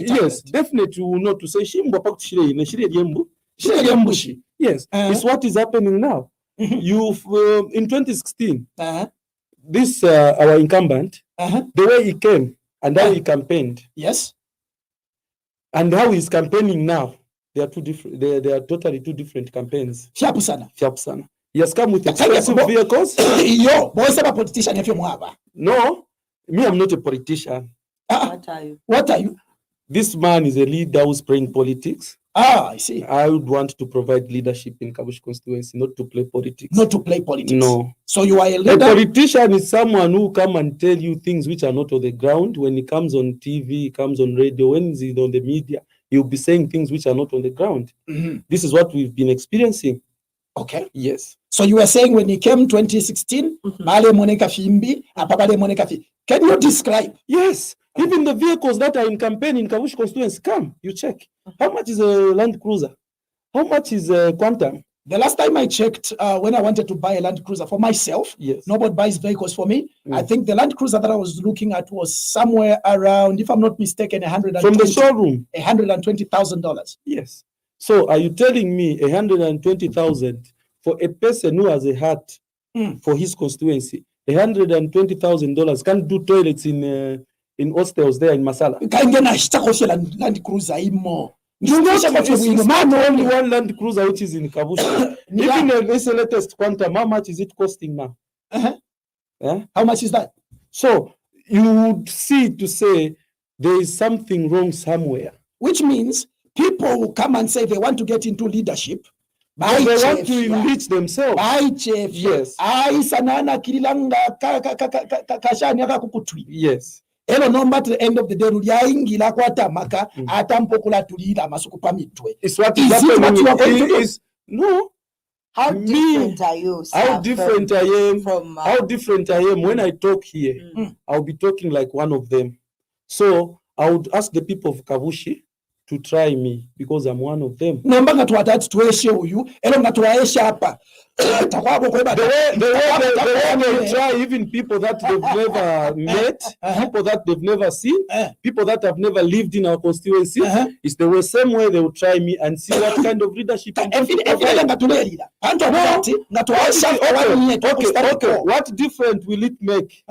B: Yes, definitely we know to say shimbwa pakuti shireye shire yembu. Shire yembushi. Yes, it's what is happening now. You've in 2016. This our incumbent, the way he came and how he campaigned.
A: Yes.
B: And how he's campaigning now, they are two different. They are totally two different campaigns.
A: Sharp sana.
B: He has come with expensive vehicles.
A: Yo, boys are a politician if you mwaba.
B: No, me, I'm not a politician.
C: What are you?
A: What are you?
B: This man is a leader who's playing politics.
A: I see.
B: I would want to provide leadership in Kabushi Constituency, not to play politics.
A: Not to play politics.
B: No.
A: So you are a leader.
B: A politician is someone who come and tell you things which are not on the ground. When he comes on TV, he comes on radio, when he's on the media, he'll be saying things which are not on the ground. This is what we've been experiencing.
A: Okay.
B: Yes.
A: So you were saying when he came 2016, can you describe?
B: Yes. Even the vehicles that are in campaign in Kabushi Constituency, come, you check. How much is a Land Cruiser? How much is a Quantum?
A: The last time I checked, when I wanted to buy a Land Cruiser for myself,
B: yes,
A: nobody buys vehicles for me. I think the Land Cruiser that I was looking at was somewhere around, if I'm not mistaken,
B: from the showroom,
A: $120,000.
B: Yes. So are you telling me $120,000 for a person who has a heart for his constituency? $120,000 can't do toilets in hostels there in Masala.
A: Land Cruiser imo.
B: It's not only one Land Cruiser which is in Kabushi. Even this latest Quantum, how much is it costing now?
A: Yeah? How much is that?
B: So you would see to say there is something wrong somewhere.
A: Which means people will come and say they want to get into leadership.
B: They want to enrich themselves.
A: Yes.
B: Yes.
A: Elo nomba at the end of the day yaingira kwatamaka atampokula tulira masuku pamitwe.
B: It's what is happening. No.
C: How different are you?
B: How different I am from how different I am when I talk here. I'll be talking like one of them. So I would ask the people of Kabushi to try me because I'm one of them.
A: Nomba ngatuatati tueshe uyu, elo ngatuaesha hapa.
B: The way they try even people that they've never met, people that they've never seen, people that have never lived in our constituency, it's the same way they will try me and see what kind of leadership.
A: What
B: difference will it make?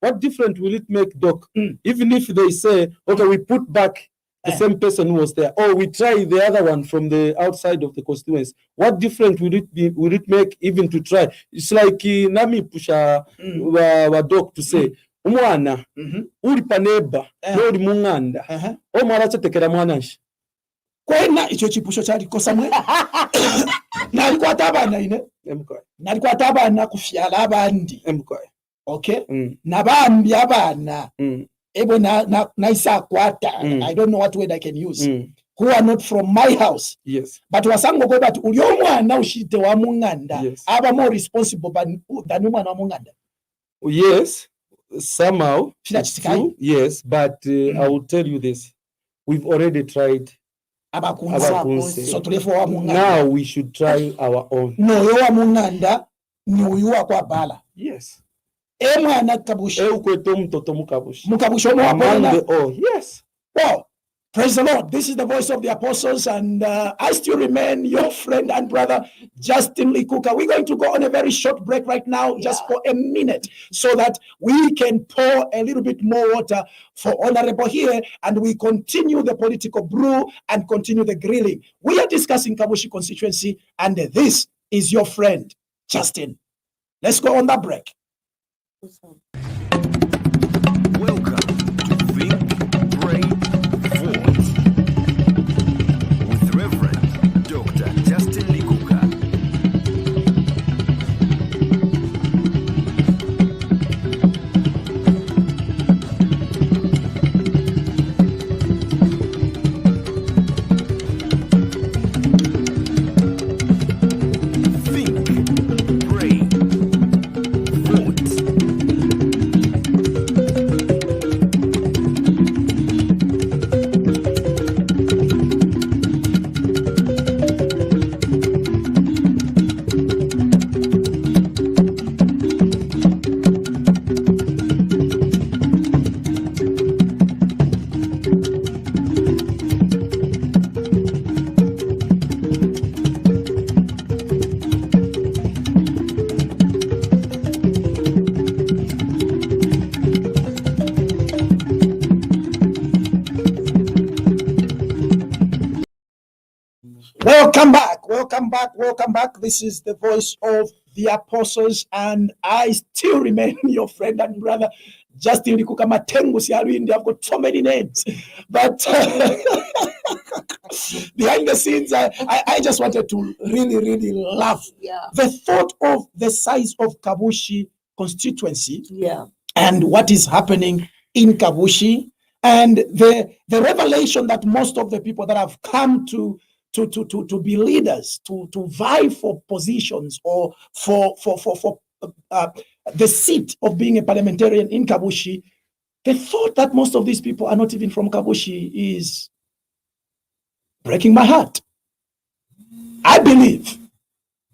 B: What difference will it make, Doc? Even if they say, okay, we put back the same person who was there, or we try the other one from the outside of the constituency. What difference will it make even to try? It's like nami pusha wa doc to say umwana uri paneba uri munganda o maracha tekera mwananshi
A: kwena icho chipusho cyari kosa mwe nari kwatabana ine nari kwatabana kufyala abandi okay nabambi abana ebo na isa kwata I don't know what word I can use who are not from my house.
B: Yes.
A: But wasango go but uyo mwana ushite wa munganda aba more responsible than umwana wa munganda.
B: Yes, somehow it's true. Yes, but I will tell you this. We've already tried abakunse.
A: So wa munganda.
B: Now we should try our own.
A: No yo wa munganda ni uyu wa kwa Bala.
B: Yes.
A: Mwana Kabushi.
B: Yes.
A: Well, praise the Lord. This is the voice of the apostles, and I still remain your friend and brother, Justin Likuka. We're going to go on a very short break right now, just for a minute, so that we can pour a little bit more water for Honorable here, and we continue the political brew and continue the grilling. We are discussing Kabushi Constituency, and this is your friend, Justin. Let's go on that break.
D: Welcome to Think, Pray, Vote with Reverend Dr. Justin Likuka. Think, pray, vote.
A: Welcome back. This is the voice of the apostles, and I still remain your friend and brother, Justin Likuka Matengu Siaruindi. I've got so many names, but behind the scenes, I just wanted to really laugh. The thought of the size of Kabushi constituency, and what is happening in Kabushi, and the revelation that most of the people that have come to be leaders, to vie for positions or for the seat of being a parliamentarian in Kabushi, the thought that most of these people are not even from Kabushi is breaking my heart. I believe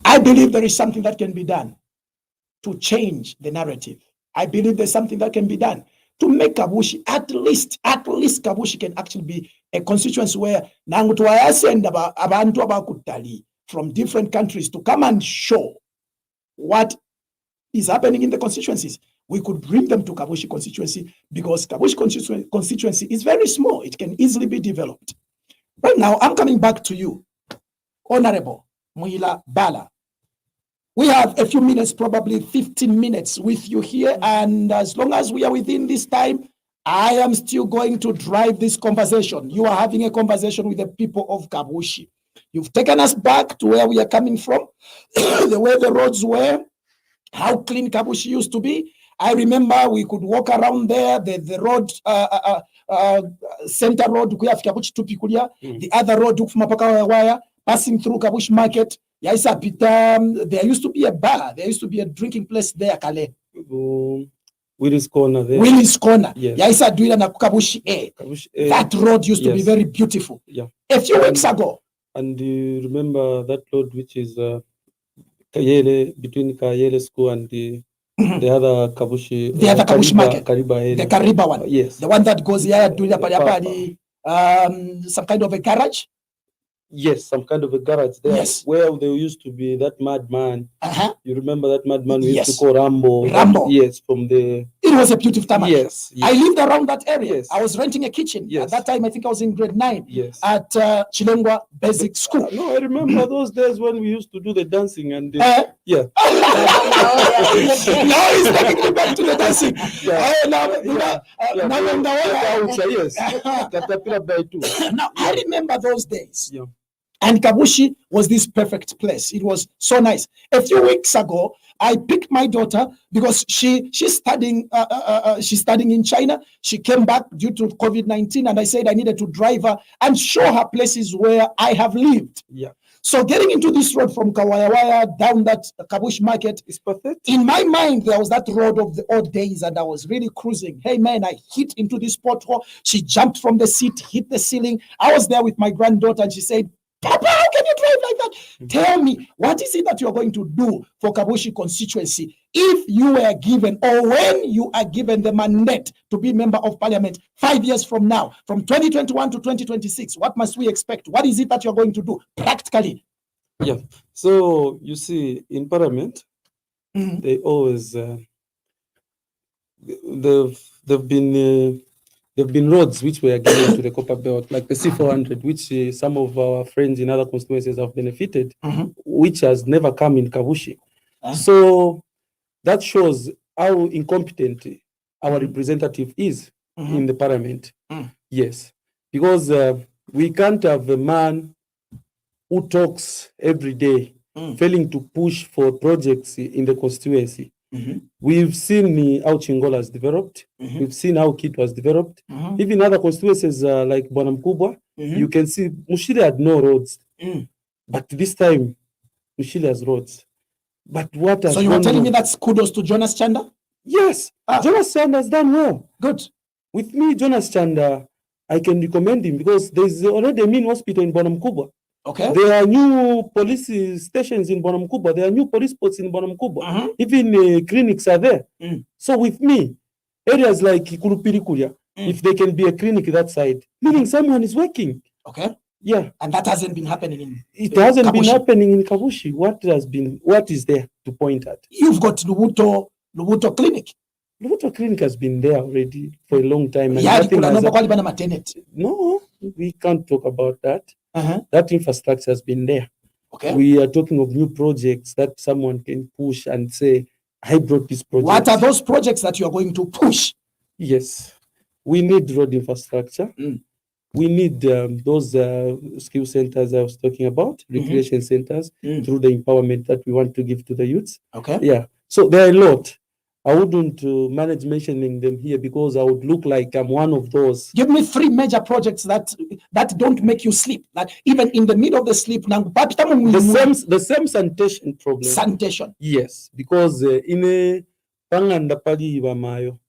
A: there is something that can be done to change the narrative. I believe there's something that can be done to make Kabushi, at least Kabushi can actually be a constituency where abantu from different countries to come and show what is happening in the constituencies. We could bring them to Kabushi constituency because Kabushi constituency is very small. It can easily be developed. Well, now I'm coming back to you, Honorable Mwila Bala. We have a few minutes, probably 15 minutes with you here. And as long as we are within this time, I am still going to drive this conversation. You are having a conversation with the people of Kabushi. You've taken us back to where we are coming from, the way the roads were, how clean Kabushi used to be. I remember we could walk around there, the road, center road, the other road, passing through Kabushi Market. There used to be a bar, there used to be a drinking place there, Kale.
B: Willis Corner there.
A: Willis Corner.
B: Yes.
A: Yaisa Duila na Kabushi A. That road used to be very beautiful.
B: Yeah.
A: A few weeks ago.
B: And you remember that road which is Kayele, between Kayele School and the other Kabushi.
A: The other Kabushi Market.
B: Kariba area.
A: The Kariba one.
B: Yes.
A: The one that goes here, some kind of a garage.
B: Yes, some kind of a garage there.
A: Yes.
B: Where there used to be that madman. You remember that madman we used to
A: Yes.
B: call Rambo?
A: Rambo.
B: Yes, from the...
A: It was a beautiful time.
B: Yes.
A: I lived around that area.
B: Yes.
A: I was renting a kitchen.
B: Yes.
A: At that time, I think I was in grade 9
B: Yes.
A: at Chilengwa Basic School.
B: No, I remember those days when we used to do the dancing and yeah.
A: Now he's taking me back to the dancing. Now, I remember those days.
B: Yeah.
A: And Kabushi was this perfect place. It was so nice. A few weeks ago, I picked my daughter because she's studying in China. She came back due to COVID-19, and I said I needed to drive her and show her places where I have lived.
B: Yeah.
A: So getting into this road from Kawayawaya down that Kabushi Market
B: It's pathetic.
A: in my mind, there was that road of the old days, and I was really cruising. Hey, man, I hit into this pothole. She jumped from the seat, hit the ceiling. I was there with my granddaughter, and she said, Papa, how can you drive like that? Tell me, what is it that you're going to do for Kabushi constituency if you were given, or when you are given the mandate to be member of parliament 5 years from now, from 2021 to 2026? What must we expect? What is it that you're going to do practically?
B: Yeah. So you see, in parliament, they always there've been roads which were given to the copper belt, like the C400, which some of our friends in other constituencies have benefited, which has never come in Kabushi. So that shows how incompetent our representative is in the parliament. Yes, because we can't have a man who talks every day, failing to push for projects in the constituency. We've seen how Chingola has developed. We've seen how Kit was developed. Even other constituencies like Bonamkubwa, you can see Mushile had no roads. But this time, Mushile has roads. But what has
A: So you are telling me that's kudos to Jonas Chanda?
B: Yes, Jonas Chanda has done well.
A: Good.
B: With me, Jonas Chanda, I can recommend him because there's already a main hospital in Bonamkubwa.
A: Okay.
B: There are new police stations in Bonamkubwa. There are new police posts in Bonamkubwa. Even clinics are there. So with me, areas like Kurupirikuria, if there can be a clinic that side, meaning someone is working.
A: Okay.
B: Yeah.
A: And that hasn't been happening in
B: It hasn't been
A: Kabushi.
B: happening in Kabushi. What is there to point at?
A: You've got Lubuto Clinic.
B: Lubuto Clinic has been there already for a long time. And
A: Yeah,
B: nothing has
A: maternity.
B: No, we can't talk about that. That infrastructure has been there.
A: Okay.
B: We are talking of new projects that someone can push and say, I brought this project.
A: What are those projects that you are going to push?
B: Yes. We need road infrastructure. We need those skill centers I was talking about, recreation centers, through the empowerment that we want to give to the youths.
A: Okay.
B: Yeah. So there are a lot. I wouldn't manage mentioning them here because I would look like I'm one of those.
A: Give me 3 major projects that don't make you sleep. That even in the middle of the sleep,
B: The same sanitation problem.
A: Sanitation.
B: Yes, because in a panganda pali bamayo.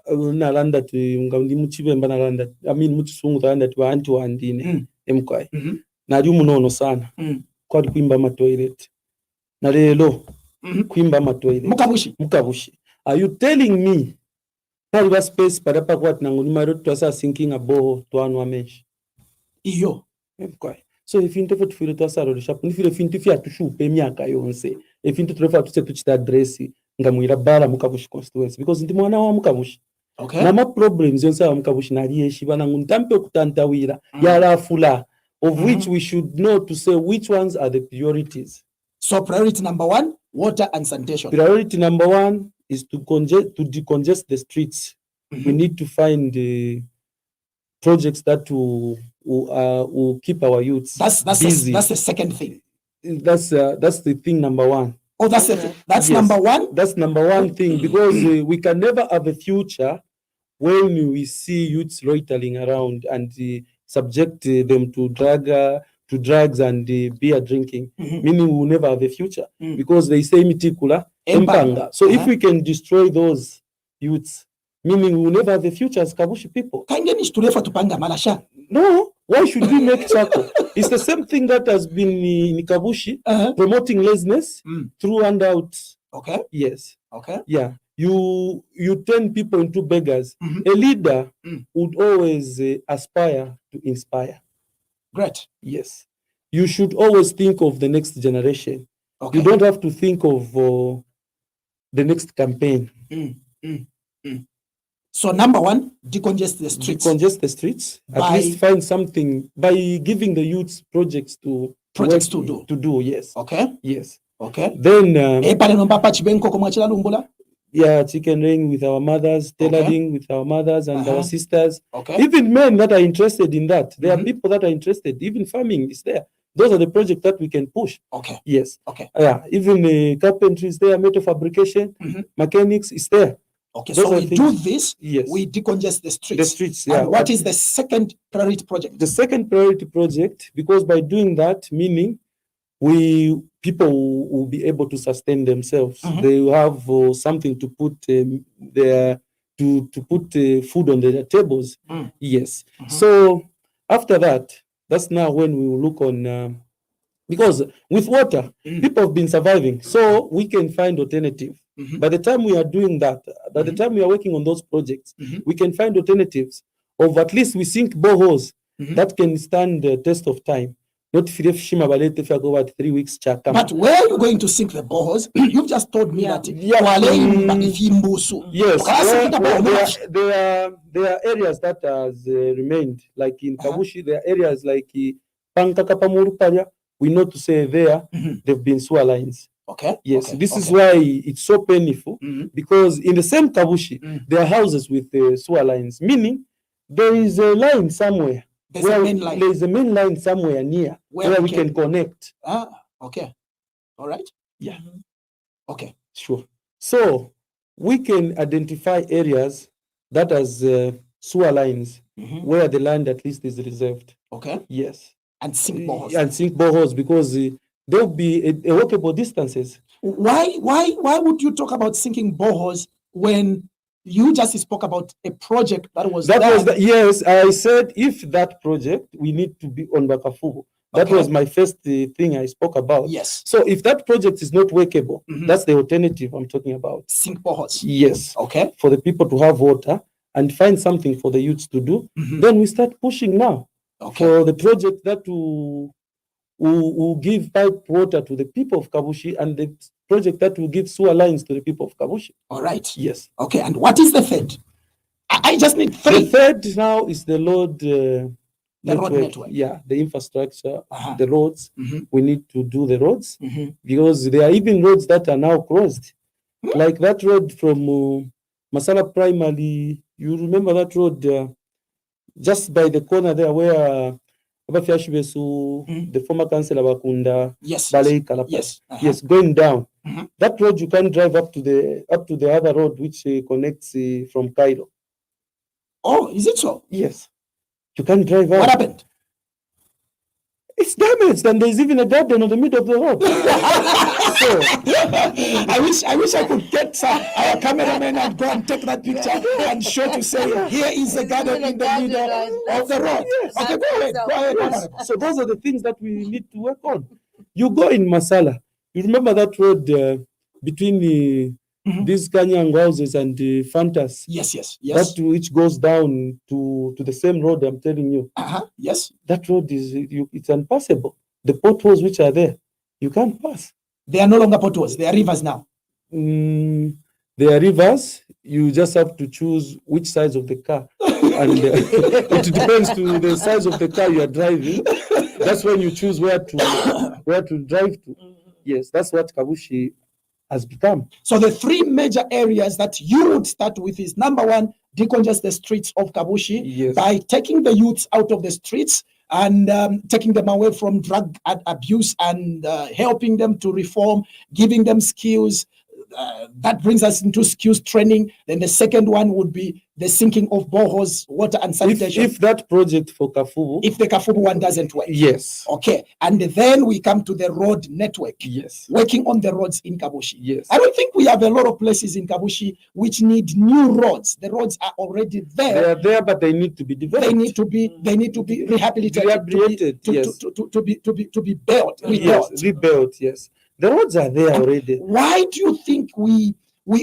B: Nalanda tu ngandi muchibemba nalanda. I mean muchisungu nalanda tu anti wandine emkwai. Nali umunono sana. Kwa kuimba ma toilet. Na lelo kuimba ma toilet. Mukabushi. Are you telling me pali space para pa kwat nanguni maro twasa sinking a boho twanwa mesh.
A: Iyo.
B: Emkwai. So if into for feel twasa ro shap ni feel fintu fia tushupe myaka yonse. If into trefa tuse tuchita address nga Mwila Bala Kabushi Constituency because ndi mwana wa Kabushi.
A: Okay.
B: Nama problems yonse amukabushi nalieshi banangu ntampe okutantawira yarafula of which we should know to say which ones are the priorities.
A: So priority number 1, water and sanitation.
B: Priority number 1 is to decongest the streets. We need to find projects that will keep our youths
A: That's
B: busy.
A: that's the second thing.
B: That's the thing number 1.
A: Oh, that's it. That's
B: Yes.
A: number 1.
B: That's number 1 thing, because we can never have a future when we see youths loitering around and subject them to drugs and beer drinking. Meaning we will never have a future, because they say mitikula empanga. So if we can destroy those youths, meaning we will never have a future as Kabushi people.
A: Kaingeni shiturefa tupanga malasha.
B: No, why should we make charcoal? It's the same thing that has been in Kabushi, promoting laziness through handouts.
A: Okay.
B: Yes.
A: Okay.
B: Yeah. You turn people into beggars. A leader would always aspire to inspire.
A: Great.
B: Yes. You should always think of the next generation.
A: Okay.
B: You don't have to think of the next campaign.
A: So number 1, decongest the streets.
B: Decongest the streets. At
A: By-
B: least find something by giving the youths projects to do. Yes.
A: Okay.
B: Yes.
A: Okay.
B: Then
A: Pale nomba pa chibenko ko mwachila lumbula.
B: yeah, chicken ring with our mothers, tailoring with our mothers and our sisters.
A: Okay.
B: Even men that are interested in that. There are people that are interested. Even farming is there. Those are the projects that we can push.
A: Okay.
B: Yes.
A: Okay.
B: Yeah. Even carpentry is there, metal fabrication, mechanics is there.
A: Okay.
B: Those
A: So
B: are
A: we
B: things-
A: do this.
B: Yes.
A: We decongest the streets.
B: The streets, yeah.
A: And what is the second priority project?
B: The second priority project, because by doing that, meaning people will be able to sustain themselves. They will have something to put to put food on their tables. Yes. So after that, that's now when we will look on because with water, people have been surviving, so we can find alternative. By the time we are doing that, by the time we are working on those projects, we can find alternatives of at least we sink boreholes that can stand the test of time. Not if Shima Balete for about 3 weeks.
A: But where are you going to sink the boreholes? You've just told me that.
B: Yes, there are areas that has remained, like in Kabushi. There are areas like Pankakapamuruparia. We know to say there they've been sewer lines.
A: Okay.
B: Yes,
A: Okay.
B: this
A: Okay.
B: is why it's so painful, because in the same Kabushi there are houses with sewer lines, meaning there is a line somewhere.
A: There's a main line.
B: There is a main line somewhere near where we can connect.
A: Okay. All right.
B: Yeah.
A: Okay.
B: Sure. So we can identify areas that has sewer lines where the land at least is reserved.
A: Okay.
B: Yes.
A: And sink boreholes.
B: And sink boreholes, because there will be a walkable distances.
A: Why would you talk about sinking boreholes when you just spoke about a project that was
B: Yes, I said if that project we need to be on Bakafugo. That was my first thing I spoke about.
A: Yes.
B: So if that project is not workable, that's the alternative I'm talking about.
A: Sink boreholes.
B: Yes.
A: Okay.
B: For the people to have water and find something for the youths to do. Then we start pushing now for the project that will give pipe water to the people of Kabushi, and the project that will give sewer lines to the people of Kabushi.
A: All right.
B: Yes.
A: Okay. And what is the third? I just need 3.
B: The third now is the road
A: road network.
B: Yeah, the infrastructure, the roads. We need to do the roads because there are even roads that are now closed. Like that road from Masala Primary. You remember that road just by the corner there where the former councillor Bakunda,
A: Yes.
B: Balei Kalapa.
A: Yes.
B: Yes, going down. That road you can drive up to the other road which connects from Cairo.
A: Oh, is it so?
B: Yes, you can drive up.
A: What happened?
B: It's damaged, and there's even a garden in the middle of the road. So,
A: I wish I could get our cameraman and go and take that picture and show to say here is a garden in the middle of the road.
B: Yes.
A: Okay, go ahead. Go ahead.
B: yes. So those are the things that we need to work on. You go in Masala. You remember that road between these Kanyang houses and Fantas?
A: Yes, yes, yes.
B: That which goes down to the same road I'm telling you.
A: Yes.
B: That road is it's unpassable. The potholes which are there, you can't pass.
A: They are no longer potholes. They are rivers now.
B: There are rivers. you just have to choose which size of the car. And it depends to the size of the car you are driving. That's when you choose where to drive to. Yes, that's what Kabushi has become.
A: So the three major areas that you would start with is number one, decongest the streets of Kabushi
B: Yes.
A: by taking the youths out of the streets and taking them away from drug abuse and helping them to reform, giving them skills. That brings us into skills training. Then the second one would be the sinking of boreholes, water and sanitation.
B: If that project for Kafubu,
A: If the Kafubu one doesn't work.
B: yes,
A: Okay. And then we come to the road network.
B: yes,
A: Working on the roads in Kabushi.
B: yes.
A: I don't think we have a lot of places in Kabushi which need new roads. The roads are already
B: They
A: there.
B: are there, but they need to be developed.
A: They need to be rehabilitated,
B: Rehabilitated, yes.
A: to be built,
B: Yes,
A: rebuilt.
B: rebuilt, yes. The roads are there already.
A: Why do you think we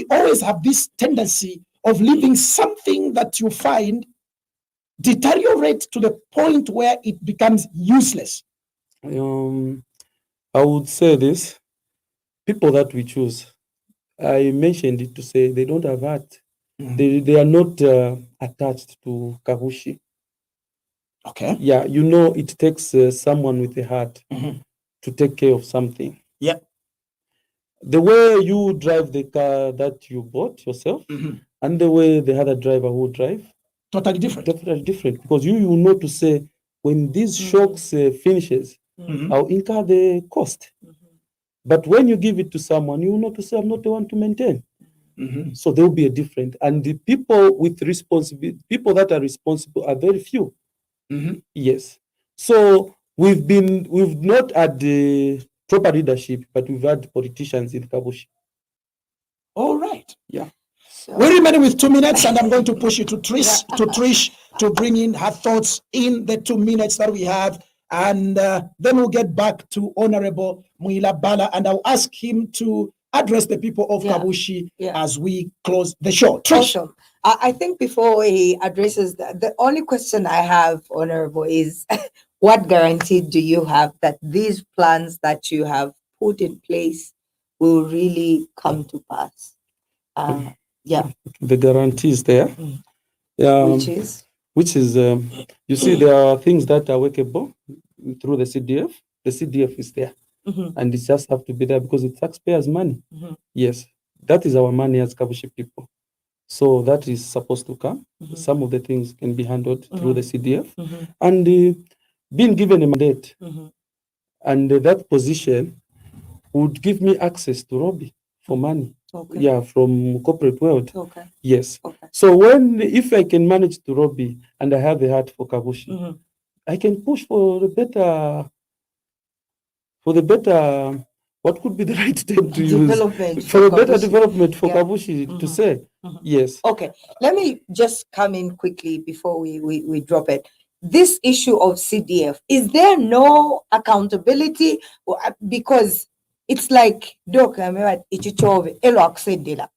A: always have this tendency of leaving something that you find deteriorate to the point where it becomes useless?
B: I would say this: people that we choose, I mentioned it to say they don't have heart. They are not attached to Kabushi.
A: Okay.
B: Yeah, it takes someone with a heart to take care of something.
A: Yeah.
B: The way you drive the car that you bought yourself and the way the other driver will drive,
A: Totally different.
B: definitely different, because you know to say when these shocks finishes, I'll incur the cost. But when you give it to someone, you know to say I'm not the one to maintain. So there will be a difference, and the people with responsibility, people that are responsible, are very few. Yes. So we've not had the proper leadership, but we've had politicians in Kabushi.
A: All right.
B: Yeah.
A: We remain with 2 minutes, and I'm going to push you to Trish to bring in her thoughts in the 2 minutes that we have, and then we'll get back to Honorable Mwila Bala, and I'll ask him to address the people of Kabushi as we close the show. Trish.
C: Awesome. I think before he addresses the only question I have, Honorable, is what guarantee do you have that these plans that you have put in place will really come to pass?
B: The guarantee is there. Which is, you see, there are things that are workable through the CDF. The CDF is there. And it just have to be there because it's taxpayers' money. Yes, that is our money as Kabushi people. So that is supposed to come. Some of the things can be handled through the CDF. And being given a mandate, and that position would give me access to Robbie for money.
C: Okay.
B: Yeah, from corporate world.
C: Okay.
B: Yes.
C: Okay.
B: So if I can manage to Robbie and I have a heart for Kabushi, I can push for the better. What could be the right term to use for a better development for Kabushi to say? Yes.
C: Okay. Let me just come in quickly before we drop it. This issue of CDF, is there no accountability? Because it's like Doc, I remember Ichichove, Elok Sendela.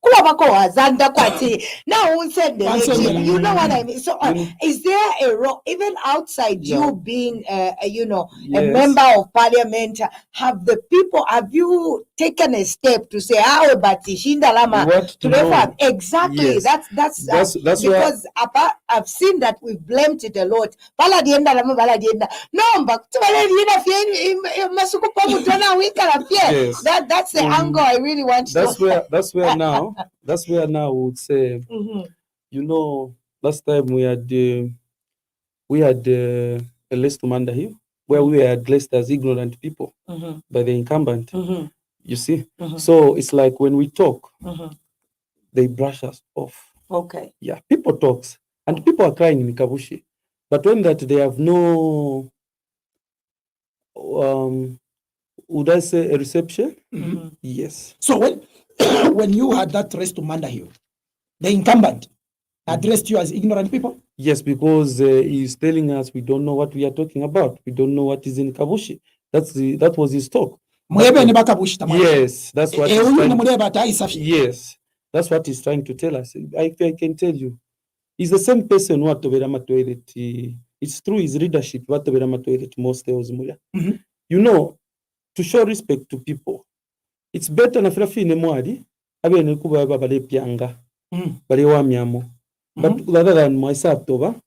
C: Now you know what I mean. So is there a role, even outside you being a member of parliament, have you taken a step to say exactly?
B: Yes.
C: That's
B: because
C: I've seen that we've blamed it a lot.
B: Yes.
C: That's the angle I really want to
B: that's where now we would say, last time we had a list commander here where we were addressed as ignorant people by the incumbent. You see? So it's like when we talk, they brush us off.
C: Okay.
B: Yeah, people talks and people are crying in Kabushi, but when that they have no would I say a reception? Yes.
A: So when you had that race to Mandahill, the incumbent addressed you as ignorant people?
B: Yes, because he's telling us we don't know what we are talking about. We don't know what is in Kabushi. That was his talk. Yes, that's what he's trying. Yes, that's what he's trying to tell us. I can tell you, he's the same person who atobera toilet. It's through his leadership what atobera toilet most days. To show respect to people, it's better na firafi ne mwadi abe ne kuba baba le pianga bali wamyamo. But rather than myself toba,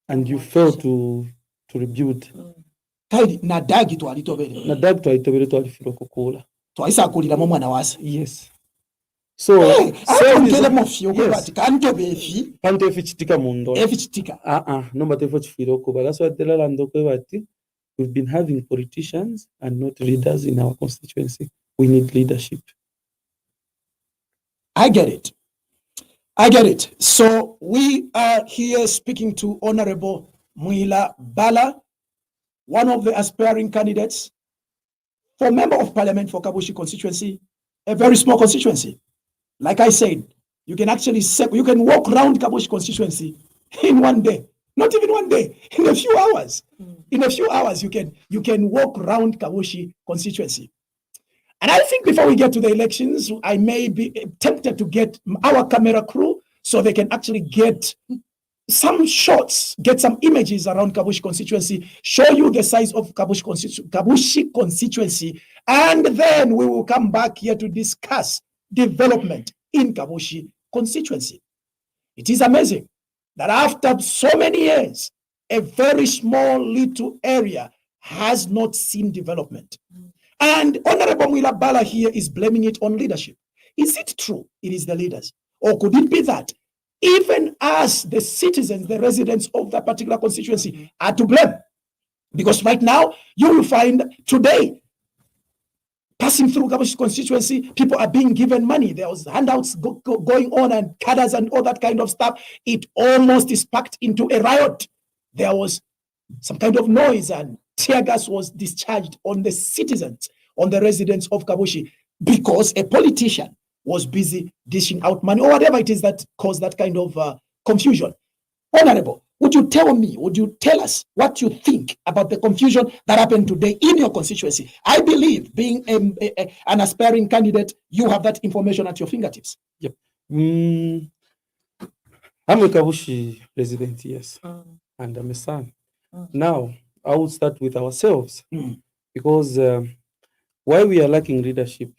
B: and you fail to rebuild.
A: Kaidi na dagi twalitobere.
B: Na dagi twalitobere twalifira okukula.
A: Twayisakulira mu mwana wase.
B: Yes. So
A: atongere mufyo kwati kantobefi.
B: Kantobefi chitika mundo.
A: Efi chitika.
B: Nomba tefo chifira okuba. That's what the lando kwati. We've been having politicians and not leaders in our constituency. We need leadership.
A: I get it. I get it. So we are here speaking to Honorable Mwila Bala, one of the aspiring candidates for Member of Parliament for Kabushi Constituency, a very small constituency. Like I said, you can actually you can walk around Kabushi Constituency in one day. Not even one day, in a few hours. In a few hours, you can walk around Kabushi constituency. And I think before we get to the elections, I may be tempted to get our camera crew so they can actually get some shots, get some images around Kabushi constituency, show you the size of Kabushi constituency, and then we will come back here to discuss development in Kabushi constituency. It is amazing that after so many years, a very small little area has not seen development. And Honorable Mwila Bala here is blaming it on leadership. Is it true it is the leaders? Or could it be that even as the citizens, the residents of that particular constituency are to blame? Because right now, you will find today, passing through Kabushi constituency, people are being given money. There was handouts going on and cadres and all that kind of stuff. It almost is packed into a riot. There was some kind of noise and tear gas was discharged on the citizens, on the residents of Kabushi, because a politician was busy dishing out money or whatever it is that caused that kind of confusion. Honorable, would you tell us what you think about the confusion that happened today in your constituency? I believe, being an aspiring candidate, you have that information at your fingertips.
B: Yep. I'm a Kabushi resident, yes, and I'm a son. Now, I will start with ourselves, because why we are lacking leadership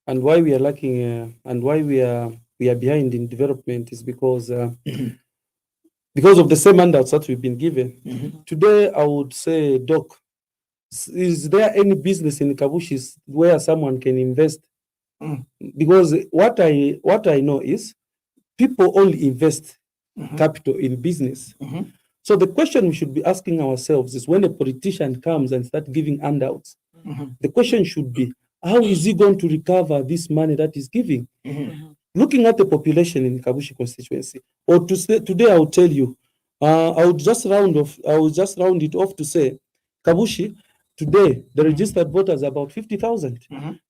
B: and why we are lacking and why we are behind in development is because of the same handouts that we've been given. Today, I would say, Doc, is there any business in Kabushi where someone can invest? Because what I know is people only invest capital in business. So the question we should be asking ourselves is, when a politician comes and starts giving handouts, the question should be, how is he going to recover this money that he's giving? Looking at the population in Kabushi constituency, or today I will tell you, I would just round it off to say, Kabushi, today the registered voters are about 50,000,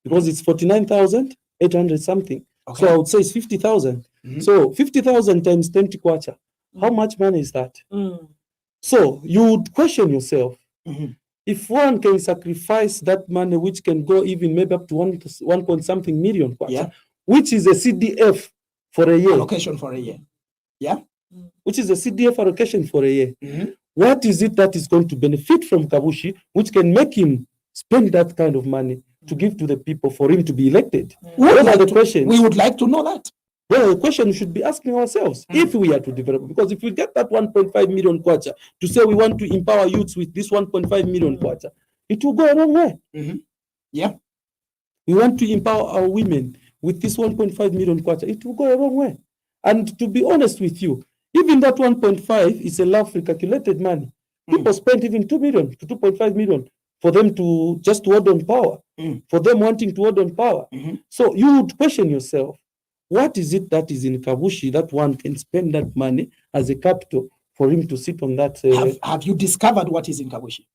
B: because it's 49,800 something. Okay. So I would say it's 50,000. So 50,000 times 20 kwacha. How much money is that? So you would question yourself, if one can sacrifice that money, which can go even maybe up to 1 point something million kwacha, which is a CDF for a year.
A: Allocation for a year. Yeah.
B: Which is a CDF allocation for a year. What is it that is going to benefit from Kabushi, which can make him spend that kind of money to give to the people for him to be elected? Those are the questions.
A: We would like to know that.
B: Well, the question we should be asking ourselves, if we are to develop, because if we get that 1.5 million kwacha to say we want to empower youths with this 1.5 million kwacha, it will go a long way.
A: Yeah.
B: We want to empower our women with this 1.5 million kwacha, it will go a long way. And to be honest with you, even that 1.5 is a roughly calculated money. People spend even 2 million to 2.5 million for them to just hold on power, for them wanting to hold on power. So you would question yourself, what is it that is in Kabushi that one can spend that money as a capital for him to sit on that?
A: Have you discovered what is in Kabushi?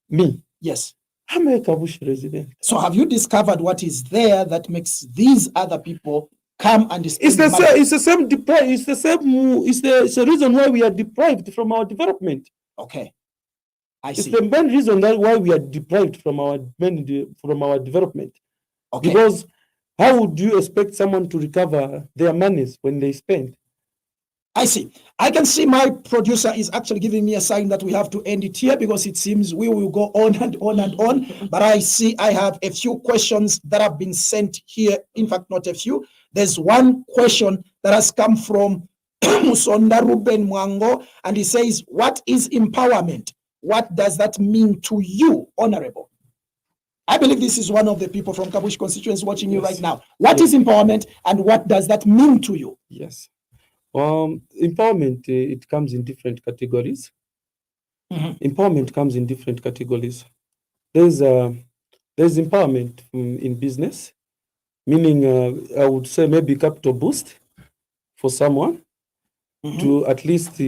B: Me?
A: Yes.
B: I'm a Kabushi resident.
A: So have you discovered what is there that makes these other people come and spend
B: it's the
A: money?
B: It's the reason why we are deprived from our development.
A: Okay. I see.
B: It's the main reason why we are deprived from our development.
A: Okay.
B: Because how would you expect someone to recover their monies when they spend?
A: I see. I can see my producer is actually giving me a sign that we have to end it here, because it seems we will go on and on and on. But I see I have a few questions that have been sent here. In fact, not a few. There's one question that has come from Musonda Ruben Mwango, and he says, what is empowerment? What does that mean to you, Honorable? I believe this is one of the people from Kabushi Constituency watching you right now. What is empowerment, and what does that mean to you?
B: Yes. Empowerment, it comes in different categories. Empowerment comes in different categories. There's empowerment in business, meaning I would say maybe capital boost for someone to at least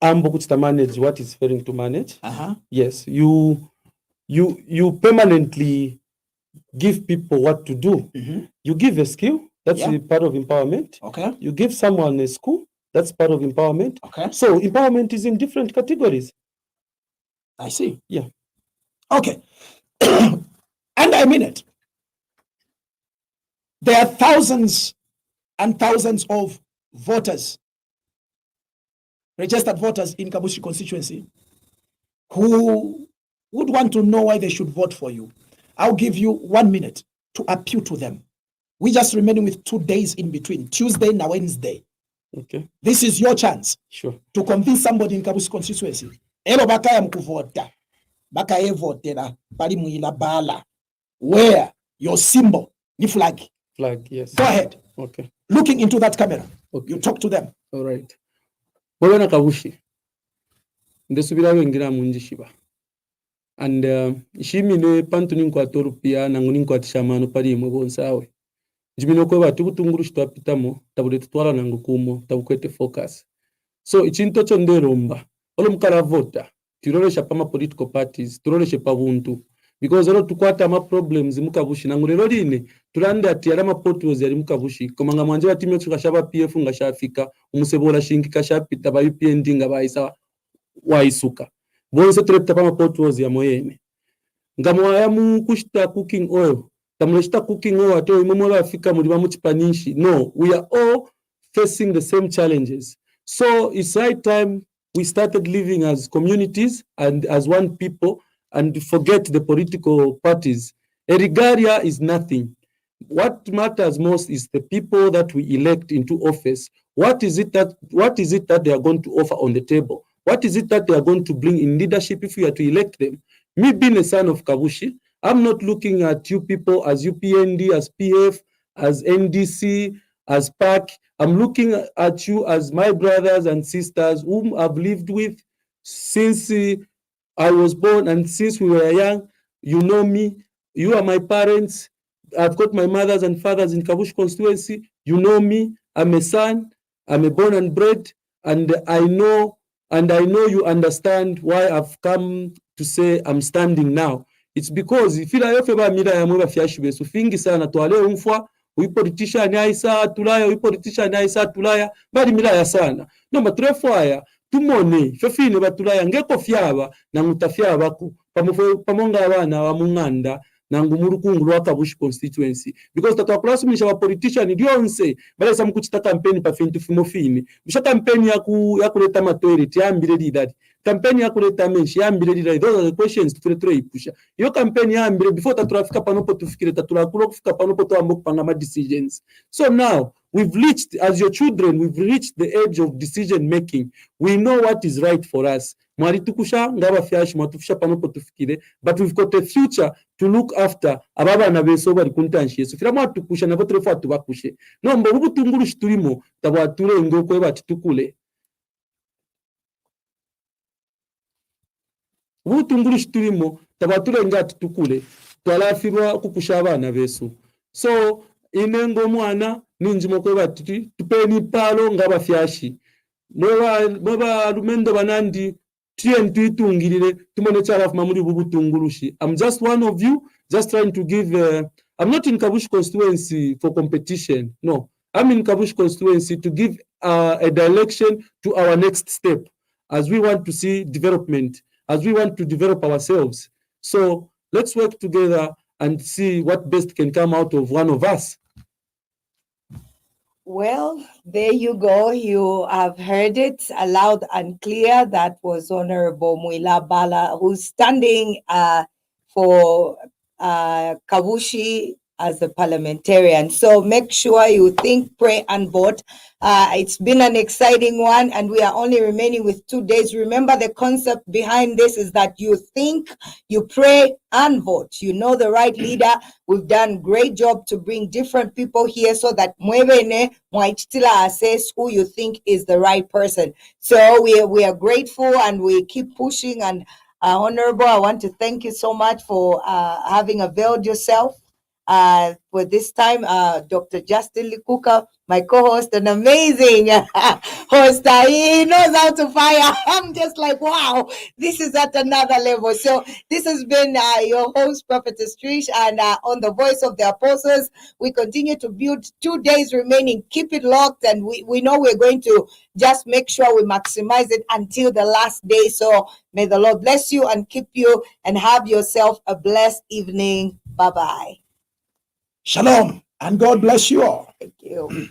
B: manage what is failing to manage. Yes, you permanently give people what to do. You give a skill, that's a part of empowerment.
A: Okay.
B: You give someone a school, that's part of empowerment.
A: Okay.
B: So empowerment is in different categories.
A: I see.
B: Yeah.
A: Okay. And I mean it. There are thousands and thousands of voters, registered voters in Kabushi constituency, who would want to know why they should vote for you. I'll give you 1 minute to appeal to them. We're just remaining with 2 days in between, Tuesday and Wednesday.
B: Okay.
A: This is your chance.
B: Sure.
A: To convince somebody in Kabushi constituency. Elo bakaya mkuvota. Bakaye votera pali Mwila Bala. Where your symbol, ni flag.
B: Flag, yes.
A: Go ahead.
B: Okay.
A: Looking into that camera.
B: Okay.
A: You talk to them.
B: All right. Bwana Kabushi. Ndesubira wengira munjishiba. And shimine pantu ninkwatoru pia nangu ninkwatishamano pali imwe bonsawe. Jimino kwe bati kutunguru shitwapitamo tabule tutwala nangu kumo tabukwete focus. So ichinto chonderomba olo mukala vota tirolesha pama political parties tiroleshe pa buntu because olo tukwata ama problems mukabushi nangu lero line tulande ati alama potholes yali mukabushi komanga mwanje batime tukashaba PF ngashafika umusebola shinki kashapita ba UPND ngabayisa waisuka bonse tulepta pama potholes ya moyene ngamwaya mu kushita cooking oil tamuleshita cooking oil ato imwe Africa muri bamuchipanishi. No, we are all facing the same challenges. So it's right time we started living as communities and as one people and forget the political parties. Erigaria is nothing. What matters most is the people that we elect into office. What is it that they are going to offer on the table? What is it that they are going to bring in leadership if we are to elect them? Me being a son of Kabushi, I'm not looking at you people as UPND, as PF, as NDC, as PAC. I'm looking at you as my brothers and sisters whom I've lived with since I was born and since we were young. You know me. You are my parents. I've got my mothers and fathers in Kabushi constituency. You know me. I'm a son. I'm a born and bred. And I know you understand why I've come to say I'm standing now. It's because if you are mira ya mwe bafyashi so fingi sana twale umfwa uyi politician aisa tulaya uyi politician aisa tulaya bali mira ya sana no matrefwaya tumone fefine batulaya ngeko fyaba na mutafyaba ku pamonga abana wa munganda nangu murukungu lwa Kabushi constituency because tatwakurasumisha ba politician dyonse balesa mukuchita campaign pa fintu fimofini bisha campaign ya kuleta matoilet yambire lidadi campaign ya kuleta menshi yambire lidadi. Those are the questions tuture ipusha iyo campaign yambire before taturafika panopo tufikire taturakulo kufika panopo tuambo kupanga ma decisions. So now we've reached, as your children, we've reached the age of decision making. We know what is right for us. Mwari tukusha ngaba fyashi mwatufisha panopo tufikire, but we've got a future to look after. Ababa na beso bari kuntanshi yesu fira mwatukusha na botrefo atubakushe nombo ubutunguru shiturimo tabwature ngokwe batitukule ubutunguru shiturimo tabwature ngati tukule twalafirwa kukusha abana besu. So inengo mwana ninjimo kwe batiti tupeni palo ngaba fyashi mweba lumendo banandi tuitungirire tumone cyarafuma muri bubutungurushi. I'm just one of you, just trying to give I'm not in Kabushi constituency for competition. No, I'm in Kabushi constituency to give a direction to our next step as we want to see development, as we want to develop ourselves. So let's work together and see what best can come out of one of us.
C: Well, there you go. You have heard it loud and clear. That was Honorable Mwila Bala, who's standing for Kabushi as a parliamentarian. So make sure you think, pray, and vote. It's been an exciting one, and we are only remaining with 2 days. Remember, the concept behind this is that you think, you pray, and vote. You know the right leader. We've done great job to bring different people here so that mwebene mwaichitila assess who you think is the right person. So we are grateful, and we keep pushing. And Honorable, I want to thank you so much for having availed yourself for this time. Dr. Justin Likuka, my co-host, an amazing host. He knows how to fire. I'm just like, wow, this is at another level. So this has been your host, Prophetess Trish, and on the Voice of the Apostles, we continue to build. 2 days remaining. Keep it locked, and we know we're going to just make sure we maximize it until the last day. So may the Lord bless you and keep you, and have yourself a blessed evening. Bye-bye.
A: Shalom, and God bless you all.
C: Thank you.